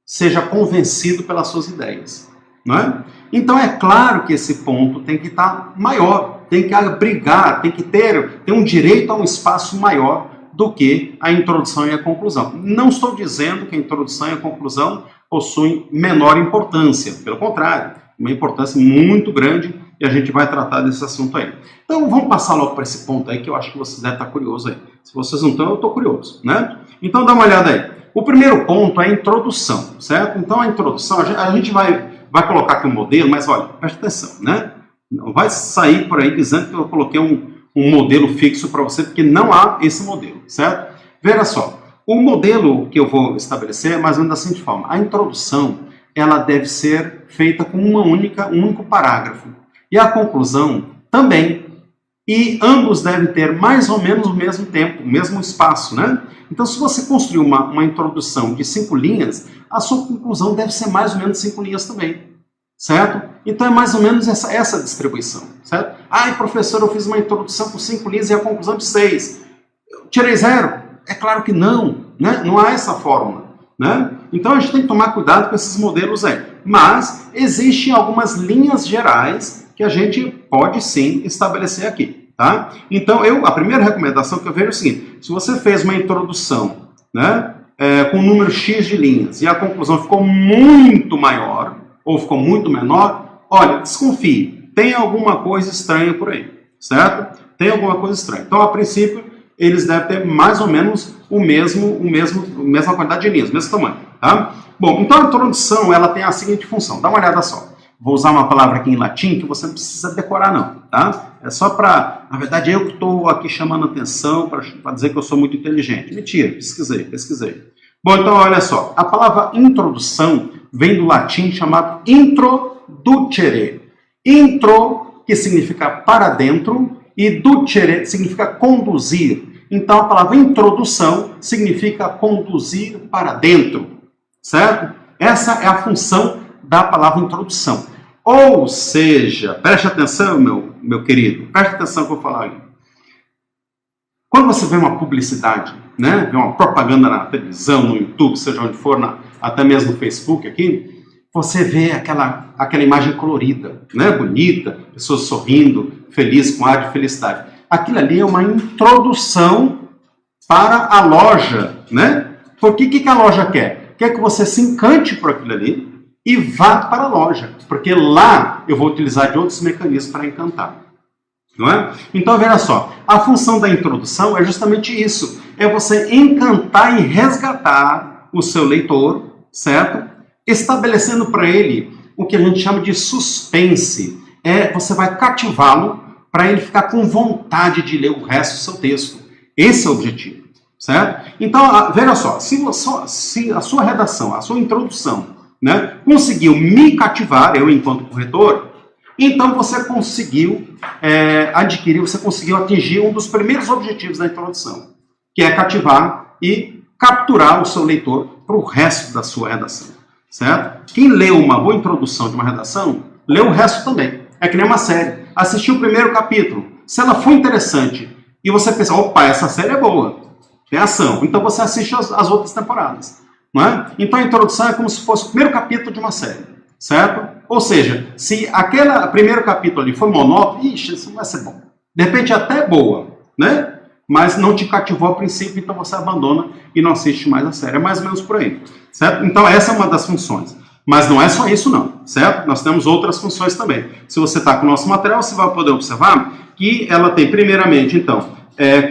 seja convencido pelas suas ideias. Não é? Então é claro que esse ponto tem que estar maior, tem que abrigar, tem que ter um direito a um espaço maior do que a introdução e a conclusão. Não estou dizendo que a introdução e a conclusão possuem menor importância, pelo contrário, uma importância muito grande e a gente vai tratar desse assunto aí. Então vamos passar logo para esse ponto aí que eu acho que você deve estar curioso aí. Se vocês não estão, eu estou curioso, né? Então dá uma olhada aí. O primeiro ponto é a introdução, certo? Então a introdução, a gente vai colocar aqui um modelo, mas olha, preste atenção, né? Não vai sair por aí dizendo que eu coloquei um modelo fixo para você, porque não há esse modelo, certo? Veja só, o modelo que eu vou estabelecer é mais ou menos da seguinte forma. A introdução, ela deve ser feita com um único parágrafo. E a conclusão também. E ambos devem ter mais ou menos o mesmo tempo, o mesmo espaço, né? Então, se você construir uma introdução de 5 linhas, a sua conclusão deve ser mais ou menos 5 linhas também, certo? Então, é mais ou menos essa distribuição, certo? Ah, professor, eu fiz uma introdução com 5 linhas e a conclusão de 6. Eu tirei 0? É claro que não, né? Não há essa fórmula, né? Então a gente tem que tomar cuidado com esses modelos aí. Mas existem algumas linhas gerais que a gente pode sim estabelecer aqui, tá? Então a primeira recomendação que eu vejo é o seguinte: se você fez uma introdução, né, com um número X de linhas e a conclusão ficou muito maior ou ficou muito menor, olha, desconfie, tem alguma coisa estranha por aí, certo? Tem alguma coisa estranha. Então, a princípio, eles devem ter mais ou menos a mesma quantidade de linhas, o mesmo tamanho, tá? Bom, então a introdução, ela tem a seguinte função, dá uma olhada só. Vou usar uma palavra aqui em latim que você não precisa decorar não, tá? É só para, na verdade, eu que estou aqui chamando atenção para dizer que eu sou muito inteligente. Mentira, pesquisei. Bom, então olha só, a palavra introdução vem do latim chamado introducere. Intro, que significa para dentro, e ducere significa conduzir. Então a palavra introdução significa conduzir para dentro, certo? Essa é a função da palavra introdução. Ou seja, preste atenção, meu querido, preste atenção no que eu vou falar aí. Quando você vê uma publicidade, né, vê uma propaganda na televisão, no YouTube, seja onde for, até mesmo no Facebook aqui, você vê aquela imagem colorida, né, bonita, pessoas sorrindo, felizes, com ar de felicidade. Aquilo ali é uma introdução para a loja, né? Porque o que a loja quer? Quer que você se encante por aquilo ali e vá para a loja, porque lá eu vou utilizar de outros mecanismos para encantar. Não é? Então, veja só, a função da introdução é justamente isso, é você encantar e resgatar o seu leitor, certo? Estabelecendo para ele o que a gente chama de suspense. Você vai cativá-lo para ele ficar com vontade de ler o resto do seu texto. Esse é o objetivo, certo? Então, veja só, se a sua redação, a sua introdução, né, conseguiu me cativar, eu enquanto corretor, então você conseguiu você conseguiu atingir um dos primeiros objetivos da introdução, que é cativar e capturar o seu leitor para o resto da sua redação, certo? Quem leu uma boa introdução de uma redação, leu o resto também. É que nem uma série. Assistiu o primeiro capítulo, se ela for interessante e você pensa, opa, essa série é boa, tem ação, então você assiste as outras temporadas, não é? Então a introdução é como se fosse o primeiro capítulo de uma série, certo? Ou seja, se aquele primeiro capítulo ali foi monótono, isso não vai ser bom. De repente até é boa, né? Mas não te cativou a princípio, então você abandona e não assiste mais a série. É mais ou menos por aí, certo? Então essa é uma das funções. Mas não é só isso não, certo? Nós temos outras funções também. Se você está com o nosso material, você vai poder observar que ela tem, primeiramente, então,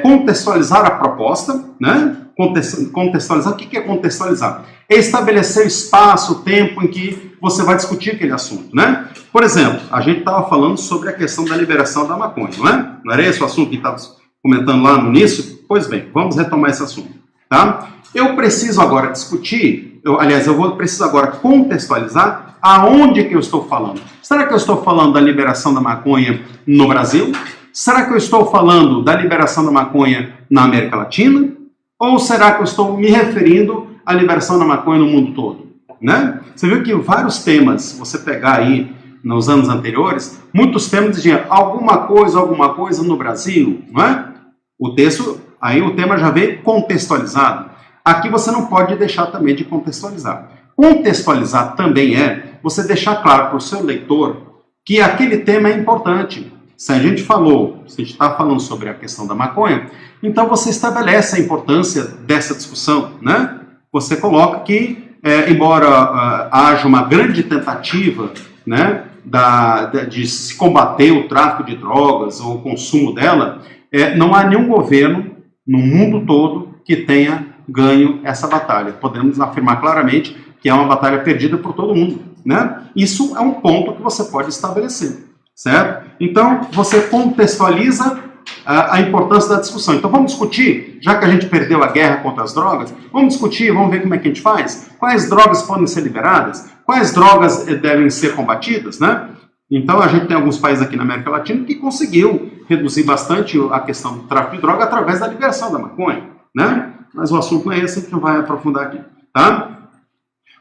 contextualizar a proposta, né? Contextualizar, o que é contextualizar? É estabelecer o espaço, o tempo em que você vai discutir aquele assunto, né? Por exemplo, a gente estava falando sobre a questão da liberação da maconha, não é? Não era esse o assunto que estava comentando lá no início? Pois bem, vamos retomar esse assunto, tá? Eu preciso agora discutir, preciso agora contextualizar aonde que eu estou falando. Será que eu estou falando da liberação da maconha no Brasil? Será que eu estou falando da liberação da maconha na América Latina? Ou será que eu estou me referindo à liberação da maconha no mundo todo? Né? Você viu que vários temas, se você pegar aí nos anos anteriores, muitos temas diziam alguma coisa no Brasil, não é? O texto, aí o tema já veio contextualizado. Aqui você não pode deixar também de contextualizar. Contextualizar também é você deixar claro para o seu leitor que aquele tema é importante. Se a gente está falando sobre a questão da maconha, então você estabelece a importância dessa discussão, né? Você coloca que, embora haja uma grande tentativa, né, de se combater o tráfico de drogas ou o consumo dela, não há nenhum governo no mundo todo que tenha ganho essa batalha. Podemos afirmar claramente que é uma batalha perdida por todo mundo, né? Isso é um ponto que você pode estabelecer, certo? Então, você contextualiza a importância da discussão. Então, vamos discutir, já que a gente perdeu a guerra contra as drogas, vamos discutir, vamos ver como é que a gente faz, quais drogas podem ser liberadas, quais drogas devem ser combatidas, né? Então, a gente tem alguns países aqui na América Latina que conseguiu reduzir bastante a questão do tráfico de droga através da liberação da maconha, né? Mas o assunto não é esse, a gente não vai aprofundar aqui, tá?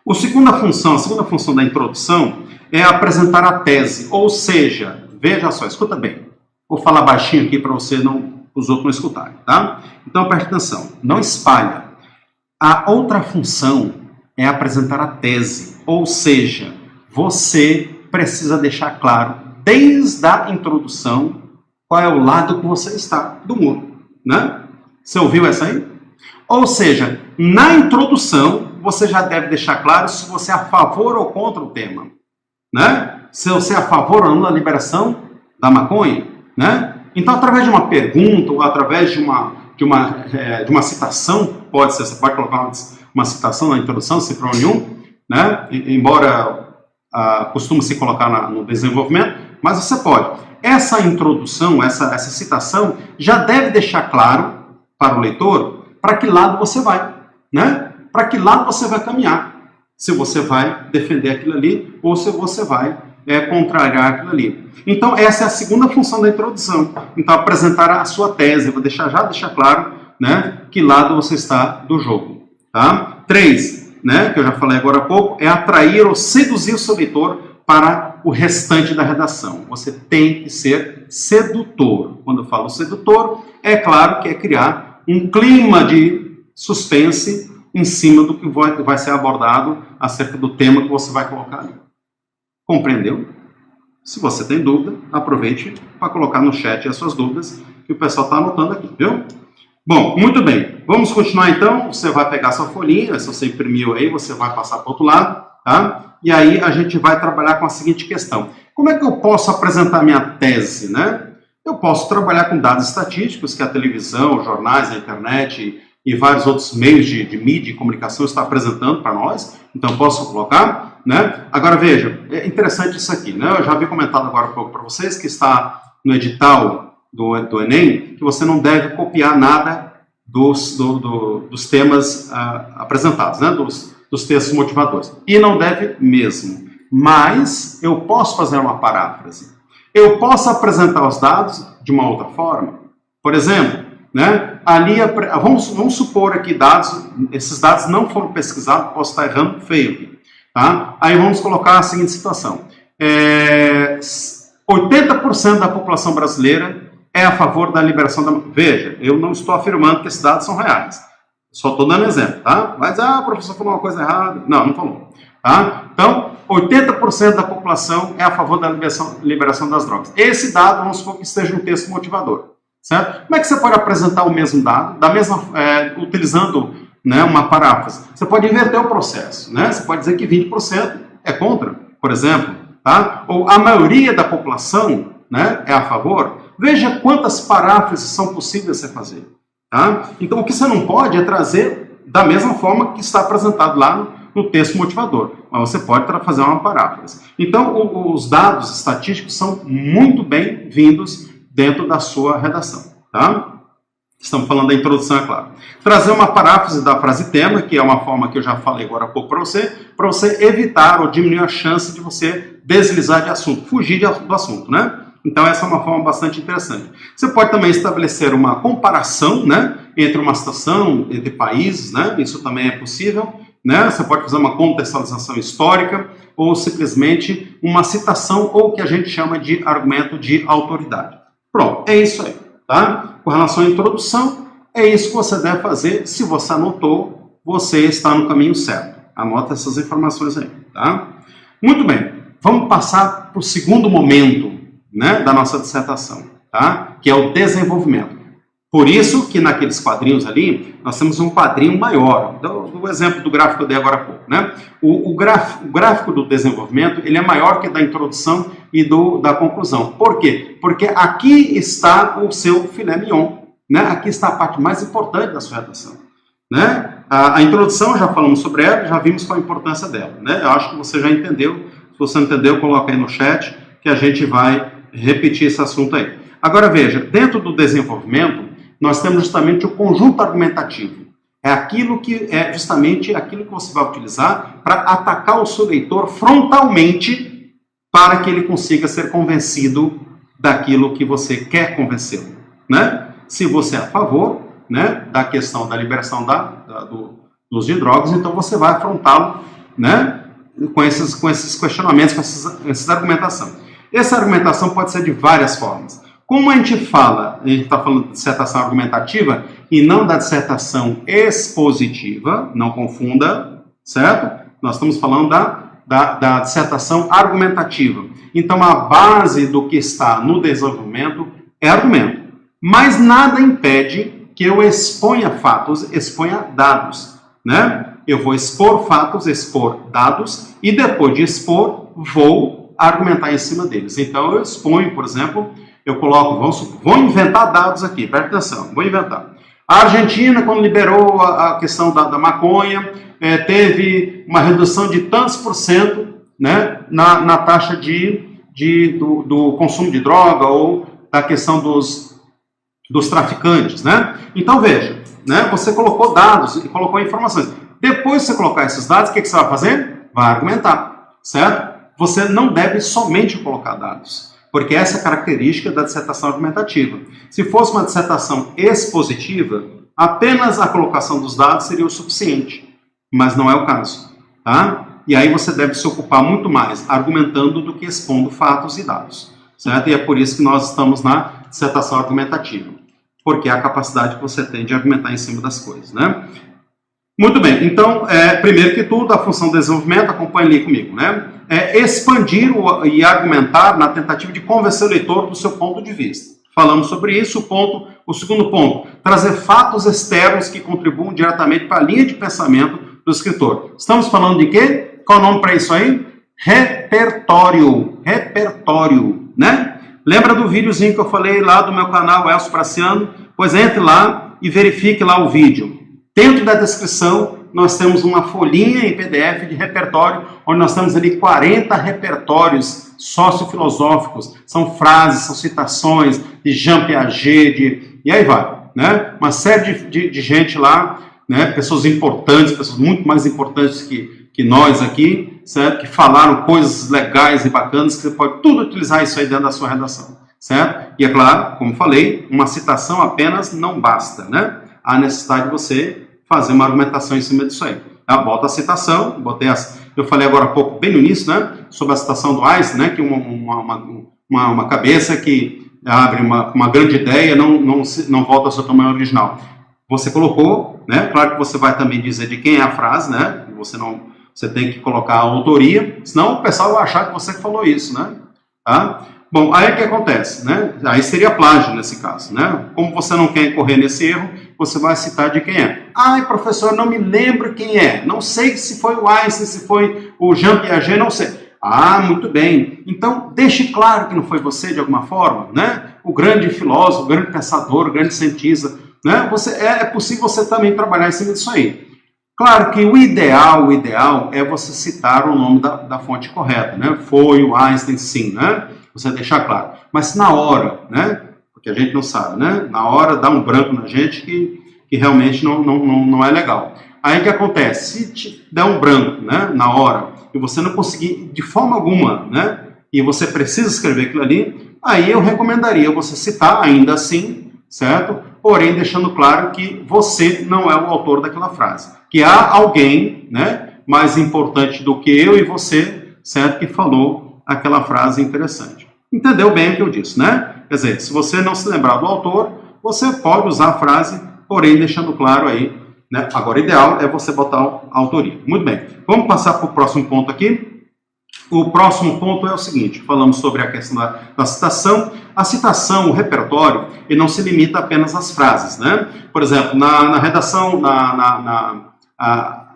A segunda função da introdução é apresentar a tese, ou seja, veja só, escuta bem, vou falar baixinho aqui para os outros não escutarem, tá? Então preste atenção, não espalha. A outra função é apresentar a tese, ou seja, você precisa deixar claro, desde a introdução, qual é o lado que você está do muro, né? Você ouviu essa aí? Ou seja, na introdução, você já deve deixar claro se você é a favor ou contra o tema, né? Se você é a favor ou não da liberação da maconha, né? Então, através de uma pergunta ou através de uma citação, pode ser, você pode colocar uma citação na introdução, sem problema nenhum, né? Embora costume se colocar no desenvolvimento, mas você pode. Essa introdução, essa citação, já deve deixar claro para o leitor para que lado você vai, né? Para que lado você vai caminhar. Se você vai defender aquilo ali ou se você vai contrariar aquilo ali. Então, essa é a segunda função da introdução. Então, apresentar a sua tese. Eu vou deixar claro, né, que lado você está do jogo. Tá? 3, né, que eu já falei agora há pouco, é atrair ou seduzir o seu leitor para o restante da redação. Você tem que ser sedutor. Quando eu falo sedutor, é claro que é criar um clima de suspense em cima do que vai ser abordado acerca do tema que você vai colocar ali. Compreendeu? Se você tem dúvida, aproveite para colocar no chat as suas dúvidas, que o pessoal está anotando aqui, viu? Bom, muito bem. Vamos continuar então. Você vai pegar sua folhinha, se você imprimiu aí, você vai passar para o outro lado, tá? E aí a gente vai trabalhar com a seguinte questão. Como é que eu posso apresentar minha tese, né? Eu posso trabalhar com dados estatísticos, que a televisão, os jornais, a internet e vários outros meios de mídia e comunicação estão apresentando para nós. Então, eu posso colocar, né? Agora, veja, é interessante isso aqui, né? Eu já havia comentado agora há pouco para vocês que está no edital do Enem, que você não deve copiar nada dos temas apresentados, né? Dos textos motivadores. E não deve mesmo. Mas eu posso fazer uma paráfrase. Eu posso apresentar os dados de uma outra forma. Por exemplo, né? Ali, vamos supor aqui esses dados não foram pesquisados, posso estar errando feio aqui. Tá? Aí vamos colocar a seguinte situação. 80% da população brasileira é a favor da liberação da... Veja, eu não estou afirmando que esses dados são reais. Só estou dando exemplo, tá? Mas, o professor falou uma coisa errada. Não falou. Tá? Então, 80% da população é a favor da liberação das drogas. Esse dado, vamos supor que esteja um texto motivador. Certo? Como é que você pode apresentar o mesmo dado, utilizando, né, uma paráfrase? Você pode inverter o processo. Né? Você pode dizer que 20% é contra, por exemplo. Tá? Ou a maioria da população, né, é a favor. Veja quantas paráfrases são possíveis você fazer. Tá? Então, o que você não pode é trazer da mesma forma que está apresentado lá no texto motivador. Mas você pode fazer uma paráfrase. Então, os dados estatísticos são muito bem-vindos dentro da sua redação, tá? Estamos falando da introdução, é claro. Trazer uma paráfrase da frase tema, que é uma forma que eu já falei agora há pouco para você evitar ou diminuir a chance de você deslizar de assunto, fugir do assunto, né? Então essa é uma forma bastante interessante. Você pode também estabelecer uma comparação, né, entre uma situação, entre países, né? Isso também é possível, né? Você pode fazer uma contextualização histórica ou simplesmente uma citação ou o que a gente chama de argumento de autoridade. Pronto, é isso aí, tá? Com relação à introdução, é isso que você deve fazer. Se você anotou, você está no caminho certo. Anota essas informações aí, tá? Muito bem, vamos passar para o segundo momento, né, da nossa dissertação, tá? Que é o desenvolvimento. Por isso que naqueles quadrinhos ali, nós temos um quadrinho maior. Do exemplo do gráfico que eu dei agora há pouco, né? O gráfico do desenvolvimento, ele é maior que da introdução e da conclusão. Por quê? Porque aqui está o seu filé mignon, né? Aqui está a parte mais importante da sua redação, né? A introdução, já falamos sobre ela, já vimos qual a importância dela, né? Eu acho que você já entendeu. Se você não entendeu, coloca aí no chat que a gente vai repetir esse assunto aí. Agora veja, dentro do desenvolvimento, nós temos justamente o conjunto argumentativo. É justamente aquilo que você vai utilizar para atacar o seu leitor frontalmente para que ele consiga ser convencido daquilo que você quer convencê-lo, né? Se você é a favor, né, da questão da liberação do uso de drogas, então você vai afrontá-lo, né, com esses questionamentos, com essa argumentação. Essa argumentação pode ser de várias formas. Como a gente está falando de dissertação argumentativa e não da dissertação expositiva, não confunda, certo? Nós estamos falando da dissertação argumentativa. Então, a base do que está no desenvolvimento é argumento. Mas nada impede que eu exponha fatos, exponha dados, né? Eu vou expor fatos, expor dados, e depois de expor, vou argumentar em cima deles. Então, eu exponho, por exemplo, eu coloco, vou inventar dados aqui, presta atenção, vou inventar. A Argentina, quando liberou a questão da maconha, teve uma redução de tantos por cento, né, na taxa do consumo de droga ou da questão dos traficantes, né? Então, veja, né, você colocou dados e colocou informações. Depois de você colocar esses dados, o que você vai fazer? Vai argumentar, certo? Você não deve somente colocar dados, porque essa é a característica da dissertação argumentativa. Se fosse uma dissertação expositiva, apenas a colocação dos dados seria o suficiente, mas não é o caso, tá? E aí você deve se ocupar muito mais argumentando do que expondo fatos e dados, certo? E é por isso que nós estamos na dissertação argumentativa, porque é a capacidade que você tem de argumentar em cima das coisas, né? Muito bem, então, primeiro que tudo, a função de desenvolvimento, acompanhe ali comigo, né? Expandir e argumentar na tentativa de convencer o leitor do seu ponto de vista. Falamos sobre isso. O segundo ponto, trazer fatos externos que contribuam diretamente para a linha de pensamento do escritor. Estamos falando de quê? Qual é o nome para isso aí? Repertório. Repertório, né? Lembra do videozinho que eu falei lá do meu canal, Elcio Praciano? Pois entre lá e verifique lá o vídeo. Dentro da descrição, nós temos uma folhinha em PDF de repertório, onde nós temos ali 40 repertórios sociofilosóficos. São frases, são citações de Jean Piaget, e aí vai, né? Uma série de gente lá, né? Pessoas importantes, pessoas muito mais importantes que nós aqui, certo? Que falaram coisas legais e bacanas, que você pode tudo utilizar isso aí dentro da sua redação, certo? E é claro, como falei, uma citação apenas não basta, né? Há necessidade de você fazer uma argumentação em cima disso aí. Bota a citação, eu falei agora há pouco, bem no início, né, sobre a citação do Einstein, né, que uma cabeça que abre uma grande ideia não volta ao seu tamanho original. Você colocou, né, claro que você vai também dizer de quem é a frase, né, você tem que colocar a autoria, senão o pessoal vai achar que você que falou isso, né, tá? Bom, aí o que acontece, né? Aí seria plágio nesse caso, né? Como você não quer incorrer nesse erro, você vai citar de quem é. Ai, professor, não me lembro quem é. Não sei se foi o Einstein, se foi o Jean Piaget, não sei. Ah, muito bem. Então, deixe claro que não foi você de alguma forma, né? O grande filósofo, o grande pensador, o grande cientista, né? É possível você também trabalhar em cima disso aí. Claro que o ideal é você citar o nome da fonte correta, né? Foi o Einstein, sim, né? Você deixar claro. Mas na hora, né? Porque a gente não sabe, né? Na hora dá um branco na gente que realmente não é legal. Aí o que acontece? Se te der um branco, né? Na hora, e você não conseguir de forma alguma, né? E você precisa escrever aquilo ali, aí eu recomendaria você citar ainda assim, certo? Porém, deixando claro que você não é o autor daquela frase. Que há alguém, né? Mais importante do que eu e você, certo? Que falou aquela frase interessante. Entendeu bem o que eu disse, né? Quer dizer, se você não se lembrar do autor, você pode usar a frase, porém deixando claro aí, né? Agora, o ideal é você botar a autoria. Muito bem. Vamos passar para o próximo ponto aqui. O próximo ponto é o seguinte, falamos sobre a questão da citação. A citação, o repertório, ele não se limita apenas às frases, né? Por exemplo, na redação,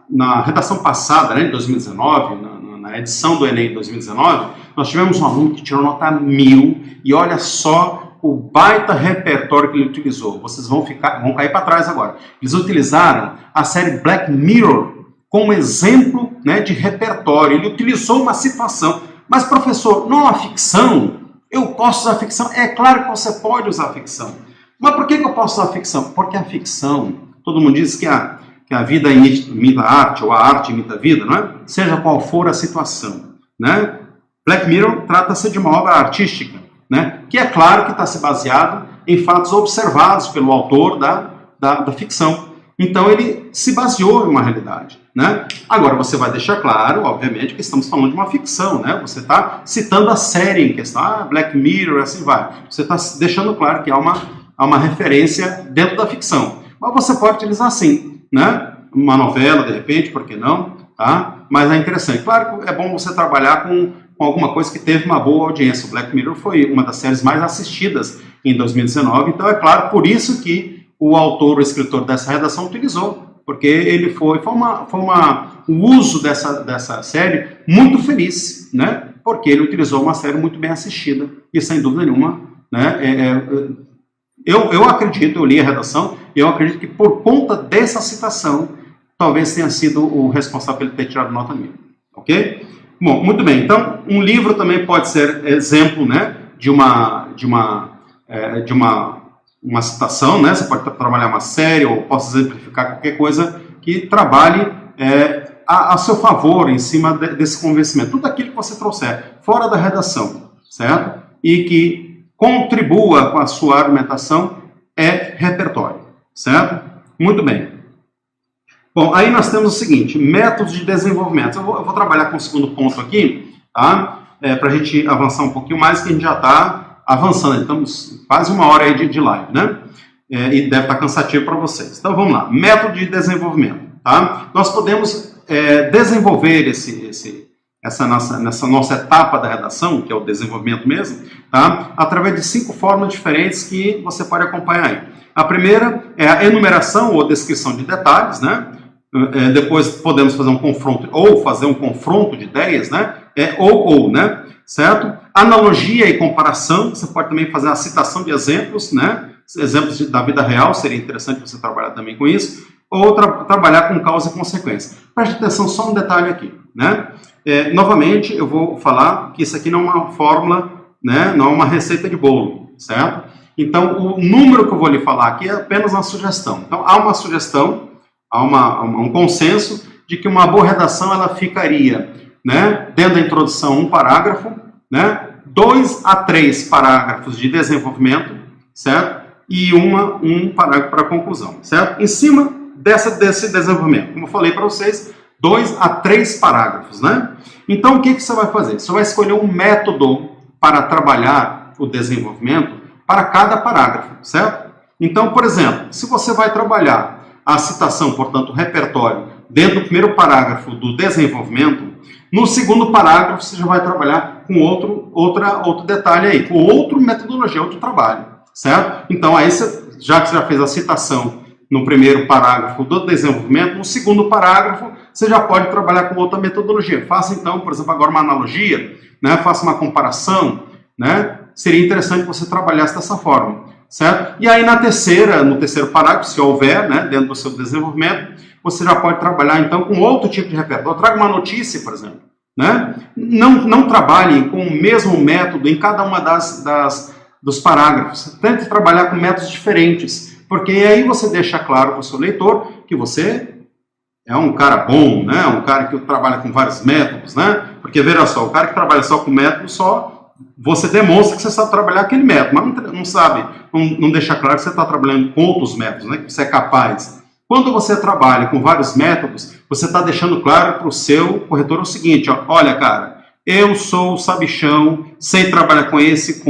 na redação passada, né, de 2019, na edição do Enem de 2019, nós tivemos um aluno que tirou nota 1000 e olha só o baita repertório que ele utilizou. Vocês vão cair para trás agora. Eles utilizaram a série Black Mirror como exemplo, né, de repertório. Ele utilizou uma situação. Mas, professor, não a ficção? Eu posso usar a ficção? É claro que você pode usar a ficção. Mas por que eu posso usar a ficção? Porque a ficção, todo mundo diz que a vida imita a arte, ou a arte imita a vida, não é? Seja qual for a situação, né? Black Mirror trata-se de uma obra artística, né? Que é claro que está se baseado em fatos observados pelo autor da ficção. Então ele se baseou em uma realidade, né? Agora você vai deixar claro, obviamente, que estamos falando de uma ficção, né? Você está citando a série em questão, Black Mirror, assim vai. Você está deixando claro que há uma referência dentro da ficção. Mas você pode utilizar sim, né? Uma novela, de repente, por que não? tá? Mas é interessante. Claro que é bom você trabalhar com alguma coisa que teve uma boa audiência. O Black Mirror foi uma das séries mais assistidas em 2019, então é claro, por isso que o autor, o escritor dessa redação utilizou, porque ele foi o uso dessa série muito feliz, né? Porque ele utilizou uma série muito bem assistida, e sem dúvida nenhuma, né? Eu acredito, eu li a redação, eu acredito que por conta dessa citação, talvez tenha sido o responsável por ele ter tirado nota mil, ok? Bom, muito bem, então um livro também pode ser exemplo, né, de uma citação, né? Você pode trabalhar uma série, ou posso exemplificar qualquer coisa que trabalhe a seu favor, em cima desse convencimento. Tudo aquilo que você trouxer fora da redação, certo? E que contribua com a sua argumentação é repertório, certo? Muito bem. Bom, aí nós temos o seguinte, métodos de desenvolvimento. Eu vou trabalhar com o segundo ponto aqui, tá? Para a gente avançar um pouquinho mais, que a gente já está avançando. Estamos quase uma hora aí de live, né? E deve estar cansativo para vocês. Então vamos lá, método de desenvolvimento, tá? Nós podemos desenvolver nessa nossa etapa da redação, que é o desenvolvimento mesmo, tá? Através de 5 formas diferentes que você pode acompanhar aí. A primeira é a enumeração ou descrição de detalhes, né? Depois podemos fazer um confronto, ou fazer um confronto de ideias, né? Né? Certo? Analogia e comparação, você pode também fazer a citação de exemplos, né? Exemplos da vida real, seria interessante você trabalhar também com isso, ou trabalhar com causa e consequência. Preste atenção só um detalhe aqui, né? Novamente, eu vou falar que isso aqui não é uma fórmula, né? Não é uma receita de bolo, certo? Então, o número que eu vou lhe falar aqui é apenas uma sugestão. Então, há uma sugestão, há um consenso de que uma boa redação ela ficaria, né, dentro da introdução, um parágrafo, né, 2 a 3 parágrafos de desenvolvimento, certo? E um parágrafo para a conclusão, certo? Em cima desse desenvolvimento, como eu falei para vocês, 2 a 3 parágrafos, né? Então, o que você vai fazer? Você vai escolher um método para trabalhar o desenvolvimento para cada parágrafo, certo? Então, por exemplo, se você vai trabalhar a citação, portanto, o repertório, dentro do primeiro parágrafo do desenvolvimento, no segundo parágrafo você já vai trabalhar com outro detalhe aí, com outra metodologia, outro trabalho, certo? Então, aí já que você já fez a citação no primeiro parágrafo do desenvolvimento, no segundo parágrafo você já pode trabalhar com outra metodologia. Faça então, por exemplo, agora uma analogia, né? Faça uma comparação, né? Seria interessante você trabalhasse dessa forma, certo? E aí no terceiro parágrafo, se houver, né, dentro do seu desenvolvimento, você já pode trabalhar então com outro tipo de repertório. Traga uma notícia, por exemplo, né? Não trabalhe com o mesmo método em cada uma dos parágrafos. Tente trabalhar com métodos diferentes, porque aí você deixa claro para o seu leitor que você é um cara bom, né? Um cara que trabalha com vários métodos, né? Porque veja só, o cara que trabalha só com método você demonstra que você sabe trabalhar aquele método, mas não deixa claro que você está trabalhando com outros métodos, né? Que você é capaz. Quando você trabalha com vários métodos, você está deixando claro para o seu corretor o seguinte, ó, olha, cara, eu sou sabichão, sei trabalhar com esse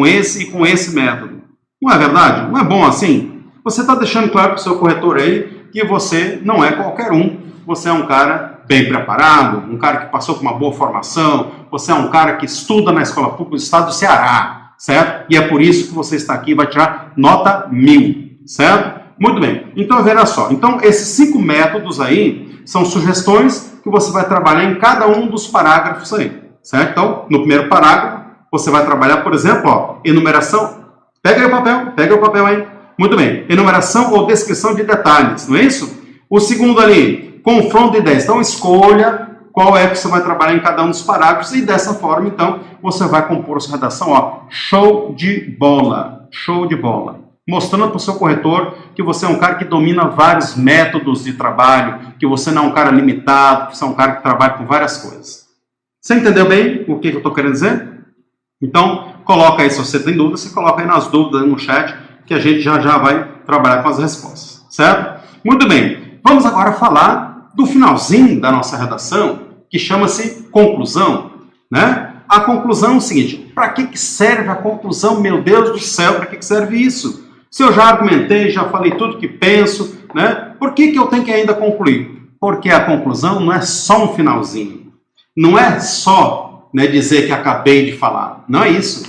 e com esse método. Não é verdade? Não é bom assim? Você está deixando claro para o seu corretor aí que você não é qualquer um, você é um cara bem preparado, um cara que passou por uma boa formação, você é um cara que estuda na escola pública do estado do Ceará, certo? E é por isso que você está aqui e vai tirar nota 1000, certo? Muito bem, então veja só, então esses 5 métodos aí são sugestões que você vai trabalhar em cada um dos parágrafos aí, certo? Então, no primeiro parágrafo, você vai trabalhar, por exemplo, ó, enumeração, pega aí o papel aí, muito bem, enumeração ou descrição de detalhes, não é isso? O segundo ali, confronto de ideias, então escolha qual é que você vai trabalhar em cada um dos parágrafos e dessa forma, então, você vai compor a sua redação, ó, show de bola, mostrando para o seu corretor que você é um cara que domina vários métodos de trabalho, que você não é um cara limitado, que você é um cara que trabalha com várias coisas. Você entendeu bem o que eu estou querendo dizer? Então, coloca aí, se você tem dúvidas, você coloca aí nas dúvidas no chat, que a gente já vai trabalhar com as respostas, certo? Muito bem, vamos agora falar do finalzinho da nossa redação, que chama-se conclusão, né? A conclusão é o seguinte, para que serve a conclusão? Meu Deus do céu, para que serve isso? Se eu já argumentei, já falei tudo que penso, né? Por que eu tenho que ainda concluir? porque a conclusão não é só um finalzinho. Não é só, né, dizer que acabei de falar. Não é isso.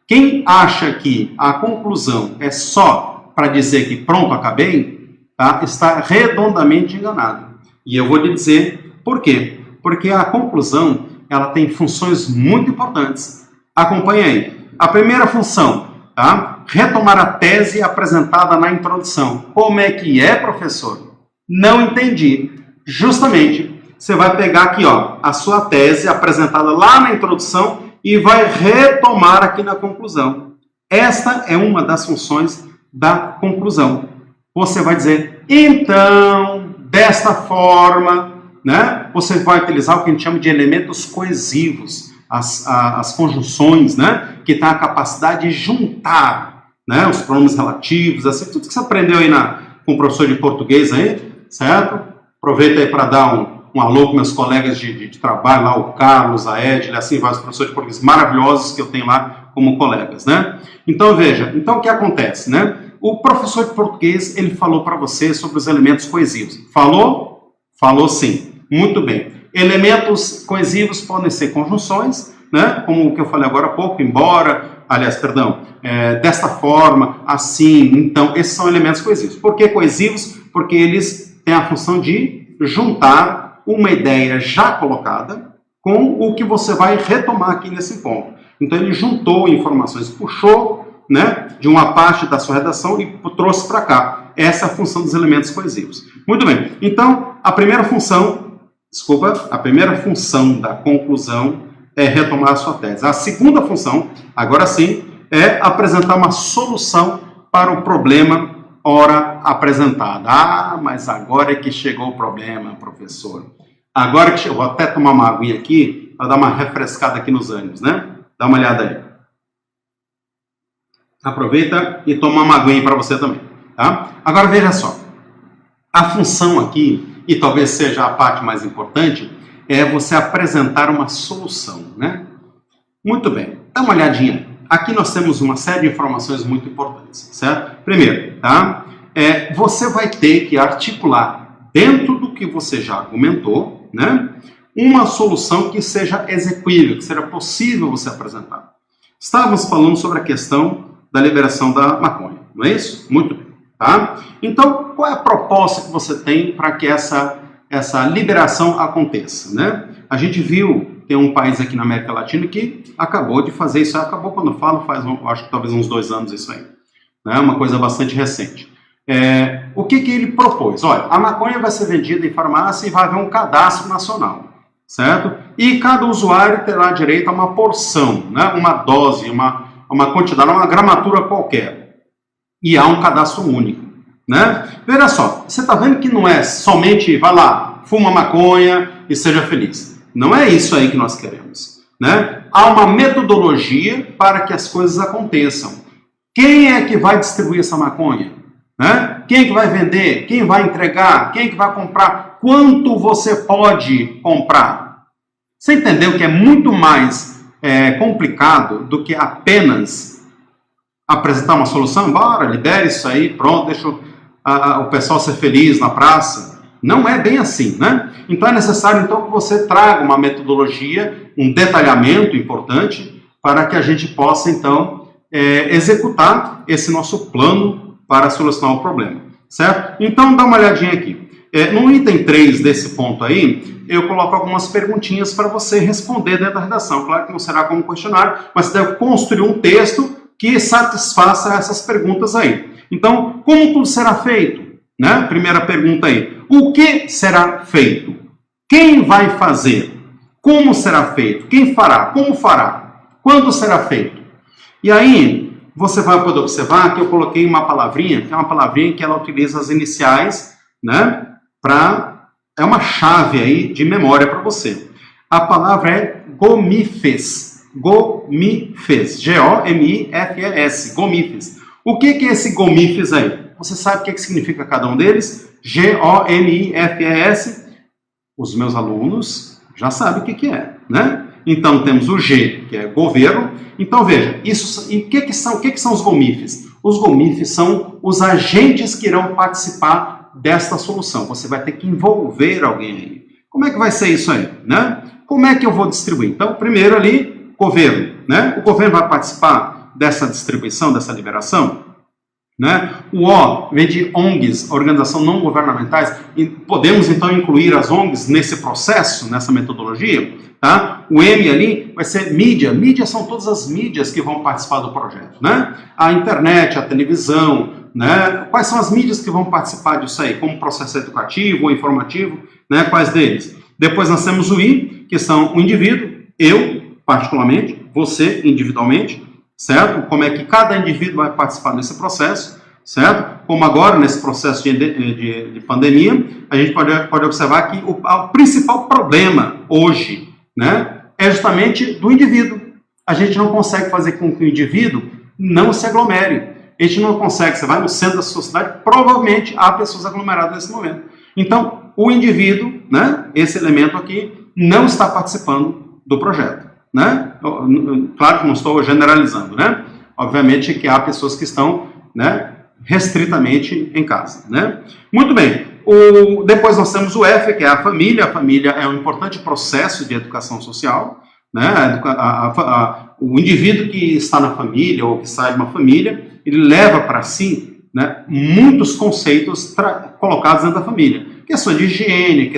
Quem acha que a conclusão é só para dizer que pronto, acabei, tá, está redondamente enganado. E eu vou lhe dizer por quê. Porque a conclusão, ela tem funções muito importantes. Acompanhe aí. A primeira função, tá? Retomar a tese apresentada na introdução. Como é que é, professor? Não entendi. Justamente, você vai pegar aqui, ó, a sua tese apresentada lá na introdução e vai retomar aqui na conclusão. Esta é uma das funções da conclusão. Você vai dizer, então, desta forma, né, você vai utilizar o que a gente chama de elementos coesivos, as conjunções, né, que tem a capacidade de juntar, né, os pronomes relativos, assim, tudo que você aprendeu aí com o professor de português aí, certo? Aproveita aí para dar um alô com meus colegas de trabalho lá, o Carlos, a Edile, assim, vários professores de português maravilhosos que eu tenho lá como colegas, né? Então, veja, então o que acontece, né? O professor de português, ele falou para você sobre os elementos coesivos. Falou? Falou sim. Muito bem. Elementos coesivos podem ser conjunções, né? Como o que eu falei agora há pouco, embora, aliás, perdão, desta forma, assim, então, esses são elementos coesivos. Por que coesivos? Porque eles têm a função de juntar uma ideia já colocada com o que você vai retomar aqui nesse ponto. Então, ele juntou informações, puxou, né, de uma parte da sua redação e trouxe para cá. Essa é a função dos elementos coesivos. Muito bem. Então, a primeira função da conclusão é retomar a sua tese. A segunda função, agora sim, é apresentar uma solução para o problema ora apresentado. Ah, mas agora é que chegou o problema, professor. Agora que chegou, vou até tomar uma aguinha aqui para dar uma refrescada aqui nos ânimos, né? Dá uma olhada aí. Aproveita e toma uma aguinha para você também, tá? Agora veja só. A função aqui, e talvez seja a parte mais importante, é você apresentar uma solução, né? Muito bem, dá uma olhadinha. Aqui nós temos uma série de informações muito importantes, certo? Primeiro, tá? Você vai ter que articular, dentro do que você já argumentou, né, uma solução que seja execuível, que seja possível você apresentar. Estávamos falando sobre a questão da liberação da maconha, não é isso? Muito bem. Tá? Então, qual é a proposta que você tem para que essa liberação aconteça, né? A gente viu, tem um país aqui na América Latina que acabou de fazer isso, acabou quando eu falo, acho que talvez uns 2 anos isso aí, né? Uma coisa bastante recente. O que ele propôs? Olha, a maconha vai ser vendida em farmácia e vai haver um cadastro nacional, certo? E cada usuário terá direito a uma porção, né? Uma dose, uma quantidade, uma gramatura qualquer. E há um cadastro único, né? Veja só, você está vendo que não é somente, vai lá, fuma maconha e seja feliz. Não é isso aí que nós queremos, né? Há uma metodologia para que as coisas aconteçam. Quem é que vai distribuir essa maconha? Né? Quem é que vai vender? Quem vai entregar? Quem é que vai comprar? Quanto você pode comprar? Você entendeu que é muito mais complicado do que apenas apresentar uma solução? Bora, libere isso aí, pronto, deixa o pessoal ser feliz na praça. Não é bem assim, né? Então é necessário então que você traga uma metodologia, um detalhamento importante para que a gente possa então executar esse nosso plano para solucionar o problema, certo? Então dá uma olhadinha aqui. No item 3 desse ponto aí, eu coloco algumas perguntinhas para você responder dentro da redação. Claro que não será como questionário, mas você deve construir um texto que satisfaça essas perguntas aí. Então, como tudo será feito? Né? Primeira pergunta aí. O que será feito? Quem vai fazer? Como será feito? Quem fará? Como fará? Quando será feito? E aí, você vai poder observar que eu coloquei uma palavrinha, que é uma palavrinha que ela utiliza as iniciais, né? É uma chave aí de memória para você. A palavra é gomifes. Gomifes. G-O-M-I-F-E-S. Gomifes. O que é esse gomifes aí? Você sabe o que significa cada um deles? G-O-M-I-F-E-S. Os meus alunos já sabem o que é, né? Então temos o G, que é governo. Então veja, o que são os gomifes? Os GOMIFs são os agentes que irão participar desta solução. Você vai ter que envolver alguém aí. Como é que vai ser isso aí, né? Como é que eu vou distribuir? Então, primeiro ali, governo, né? O governo vai participar dessa distribuição, dessa liberação, né? O O vem de ONGs, organização não governamentais, e podemos então incluir as ONGs nesse processo, nessa metodologia, tá? O M ali vai ser mídia. Mídia são todas as mídias que vão participar do projeto, né? A internet, a televisão, né? Quais são as mídias que vão participar disso aí, como processo educativo ou informativo, né? Quais deles? Depois nós temos o I, que são o indivíduo, eu particularmente, você individualmente, certo? Como é que cada indivíduo vai participar desse processo, certo? Como agora, nesse processo de pandemia, a gente pode observar que o principal problema hoje, né, é justamente do indivíduo. A gente não consegue fazer com que o indivíduo não se aglomere. A gente não consegue, você vai no centro da sociedade, provavelmente há pessoas aglomeradas nesse momento. Então, o indivíduo, né, esse elemento aqui, não está participando do projeto, né? Claro que não estou generalizando, né? Obviamente que há pessoas que estão, né, restritamente em casa, né? Muito bem. Depois nós temos o F, que é a família. A família é um importante processo de educação social, né? O indivíduo que está na família ou que sai de uma família, ele leva para si, né, muitos conceitos colocados dentro da família. Questão de higiene,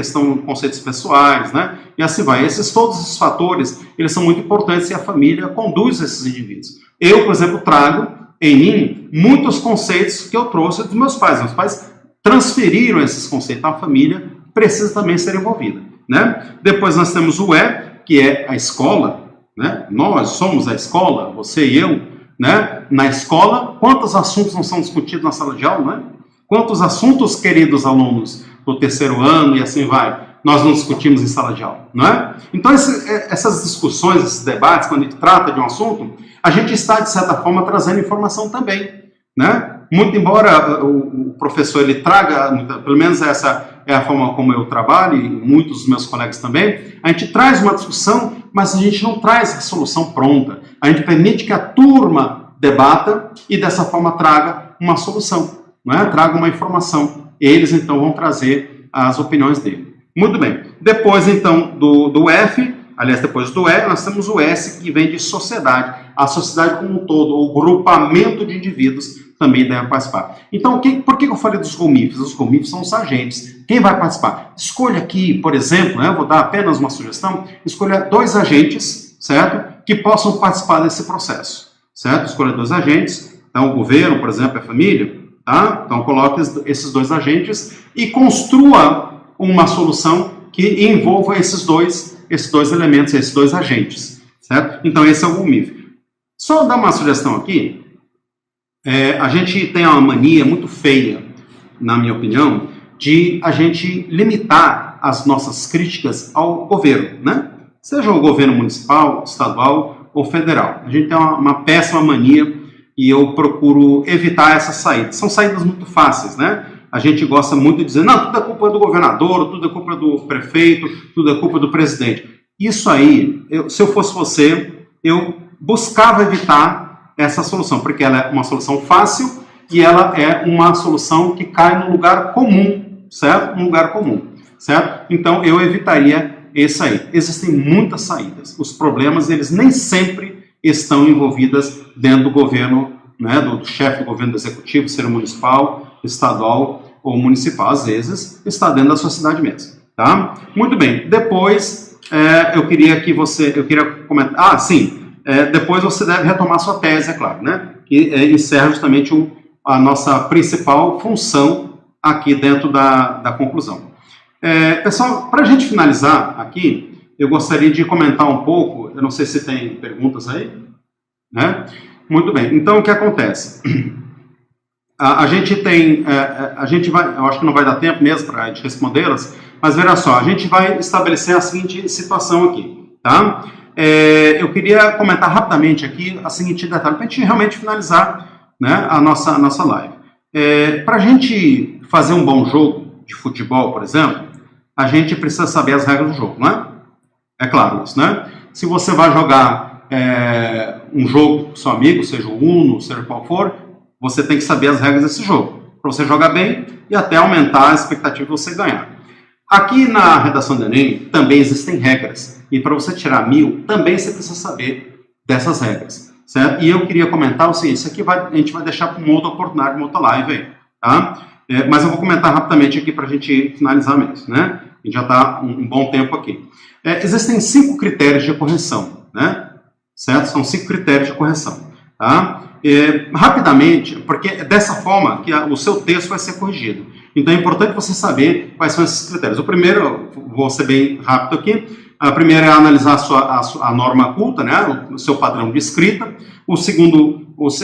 conceitos pessoais, né? E assim vai. Todos esses fatores, eles são muito importantes e a família conduz esses indivíduos. Eu, por exemplo, trago em mim muitos conceitos que eu trouxe dos meus pais. Meus pais transferiram esses conceitos. A família precisa também ser envolvida, né? Depois nós temos o E, que é a escola, né? Nós somos a escola, você e eu, né? Na escola, quantos assuntos não são discutidos na sala de aula, né? Quantos assuntos, queridos alunos do terceiro ano e assim vai, nós não discutimos em sala de aula, não é? Então, essas discussões, esses debates, quando a gente trata de um assunto, a gente está, de certa forma, trazendo informação também, né? Muito embora o professor ele traga, pelo menos essa é a forma como eu trabalho, e muitos dos meus colegas também, a gente traz uma discussão, mas a gente não traz a solução pronta. A gente permite que a turma debata e, dessa forma, traga uma solução, não é? Traga uma informação. Eles, então, vão trazer as opiniões dele. Muito bem. Depois, então, do F, aliás, depois do E, nós temos o S, que vem de sociedade. A sociedade como um todo, o grupamento de indivíduos também deve participar. Então, por que eu falei dos GOMIFs? Os GOMIFs são os agentes. Quem vai participar? Escolha aqui, por exemplo, né, eu vou dar apenas uma sugestão, escolha 2 agentes, certo? Que possam participar desse processo, certo? Escolha 2 agentes. Então, o governo, por exemplo, a família, tá? Então, coloque esses 2 agentes e construa uma solução que envolva esses dois elementos, esses 2 agentes, certo? Então, esse é o GOMIF. Só dar uma sugestão aqui, a gente tem uma mania muito feia, na minha opinião, de a gente limitar as nossas críticas ao governo, né? Seja o governo municipal, estadual ou federal. A gente tem uma péssima mania e eu procuro evitar essas saídas. São saídas muito fáceis, né? A gente gosta muito de dizer, não, tudo é culpa do governador, tudo é culpa do prefeito, tudo é culpa do presidente. Isso aí, se eu fosse você, eu buscava evitar essa solução, porque ela é uma solução fácil e ela é uma solução que cai no lugar comum, certo? Um lugar comum, certo? Então, eu evitaria esse aí. Existem muitas saídas. Os problemas, eles nem sempre estão envolvidos dentro do governo, né, do chefe do governo do executivo, seja municipal, estadual ou municipal. Às vezes, está dentro da sociedade mesmo, tá? Muito bem. Depois, eu queria comentar... sim. Depois você deve retomar sua tese, é claro, né? Que encerra justamente a nossa principal função aqui dentro da conclusão. Pessoal, para a gente finalizar aqui, eu gostaria de comentar um pouco, eu não sei se tem perguntas aí, né? Muito bem, então o que acontece? A gente vai, eu acho que não vai dar tempo mesmo para a gente respondê-las, mas veja só, a gente vai estabelecer a seguinte situação aqui, tá? Eu queria comentar rapidamente aqui a seguinte detalhe, para a gente realmente finalizar, né, a nossa live. Para a gente fazer um bom jogo de futebol, por exemplo, a gente precisa saber as regras do jogo, não é? É claro isso, né? Se você vai jogar um jogo com seu amigo, seja o Uno, seja qual for, você tem que saber as regras desse jogo, para você jogar bem e até aumentar a expectativa de você ganhar. Aqui na redação do Enem também existem regras, e para você tirar 1000, também você precisa saber dessas regras, certo? E eu queria comentar o seguinte, isso aqui a gente vai deixar para uma outra oportunidade, uma outra live aí, tá? Mas eu vou comentar rapidamente aqui para a gente finalizar mesmo, né? A gente já está um bom tempo aqui. Existem 5 critérios de correção, né? Certo? São 5 critérios de correção, tá? Rapidamente, porque é dessa forma que o seu texto vai ser corrigido. Então é importante você saber quais são esses critérios. O primeiro, vou ser bem rápido aqui, a primeira é analisar a norma culta, né? O seu padrão de escrita.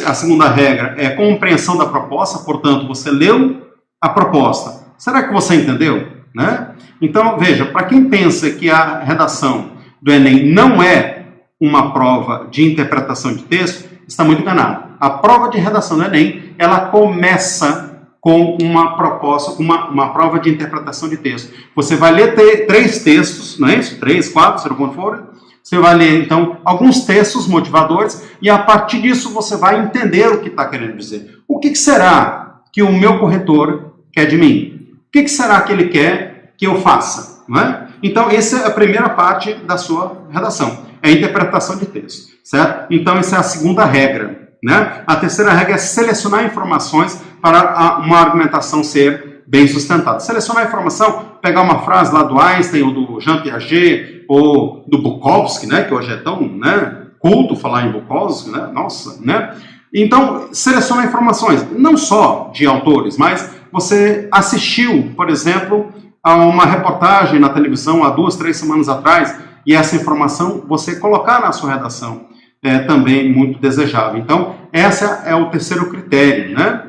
A segunda regra é compreensão da proposta, portanto, você leu a proposta. Será que você entendeu? Né? Então, veja, para quem pensa que a redação do Enem não é uma prova de interpretação de texto, está muito enganado. A prova de redação do Enem, ela começa com uma proposta, uma prova de interpretação de texto. Você vai ler 3 textos, não é isso? 3, 4, seja quando for. Você vai ler, então, alguns textos motivadores e, a partir disso, você vai entender o que está querendo dizer. O que será que o meu corretor quer de mim? O que será que ele quer que eu faça? Não é? Então, essa é a primeira parte da sua redação. É a interpretação de texto, certo? Então, essa é a segunda regra, né? A terceira regra é selecionar informações para uma argumentação ser bem sustentada. Selecionar informação, pegar uma frase lá do Einstein, ou do Jean Piaget, ou do Bukowski, né? Que hoje é tão, né, culto falar em Bukowski, né? Nossa, né? Então, selecionar informações, não só de autores, mas você assistiu, por exemplo, a uma reportagem na televisão há 2, 3 semanas atrás, e essa informação você colocar na sua redação é também muito desejável. Então, esse é o terceiro critério, né?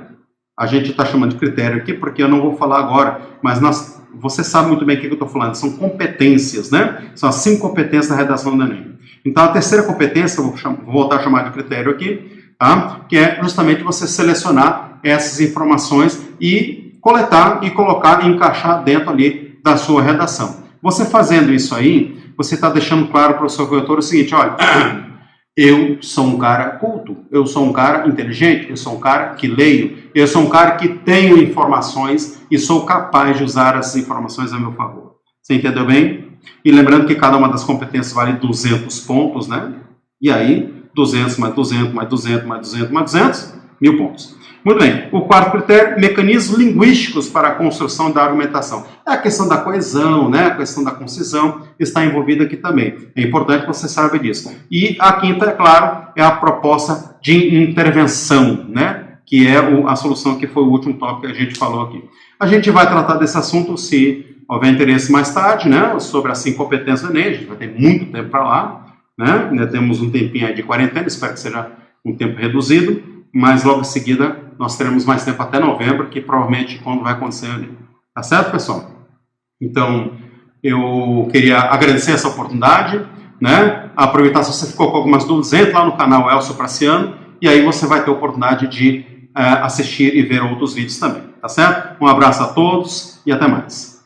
A gente está chamando de critério aqui porque eu não vou falar agora, mas você sabe muito bem o que eu estou falando, são competências, né? São as 5 competências da redação do Enem. Então, a terceira competência, vou voltar a chamar de critério aqui, tá? Que é justamente você selecionar essas informações e coletar e colocar e encaixar dentro ali da sua redação. Você fazendo isso aí, você está deixando claro para o seu corretor o seguinte, olha, eu sou um cara culto, eu sou um cara inteligente, eu sou um cara que leio, eu sou um cara que tenho informações e sou capaz de usar essas informações a meu favor. Você entendeu bem? E lembrando que cada uma das competências vale 200 pontos, né? E aí, 200 mais 200 mais 200 mais 200 mais 200, 1000 pontos. Muito bem, o quarto critério, mecanismos linguísticos para a construção da argumentação. É a questão da coesão, né? A questão da concisão está envolvida aqui também. É importante que você saiba disso. E a quinta, é claro, é a proposta de intervenção, né? Que é a solução que foi o último tópico que a gente falou aqui. A gente vai tratar desse assunto se houver interesse mais tarde, né? Sobre as 5 competências do Enem, a gente vai ter muito tempo para lá, né? Ainda temos um tempinho aí de quarentena, espero que seja um tempo reduzido, mas logo em seguida nós teremos mais tempo até novembro, que provavelmente quando vai acontecer ali. Tá certo, pessoal? Então, eu queria agradecer essa oportunidade, né? Aproveitar, se você ficou com algumas dúvidas, entra lá no canal Elcio Praciano, e aí você vai ter a oportunidade de assistir e ver outros vídeos também, tá certo? Um abraço a todos e até mais.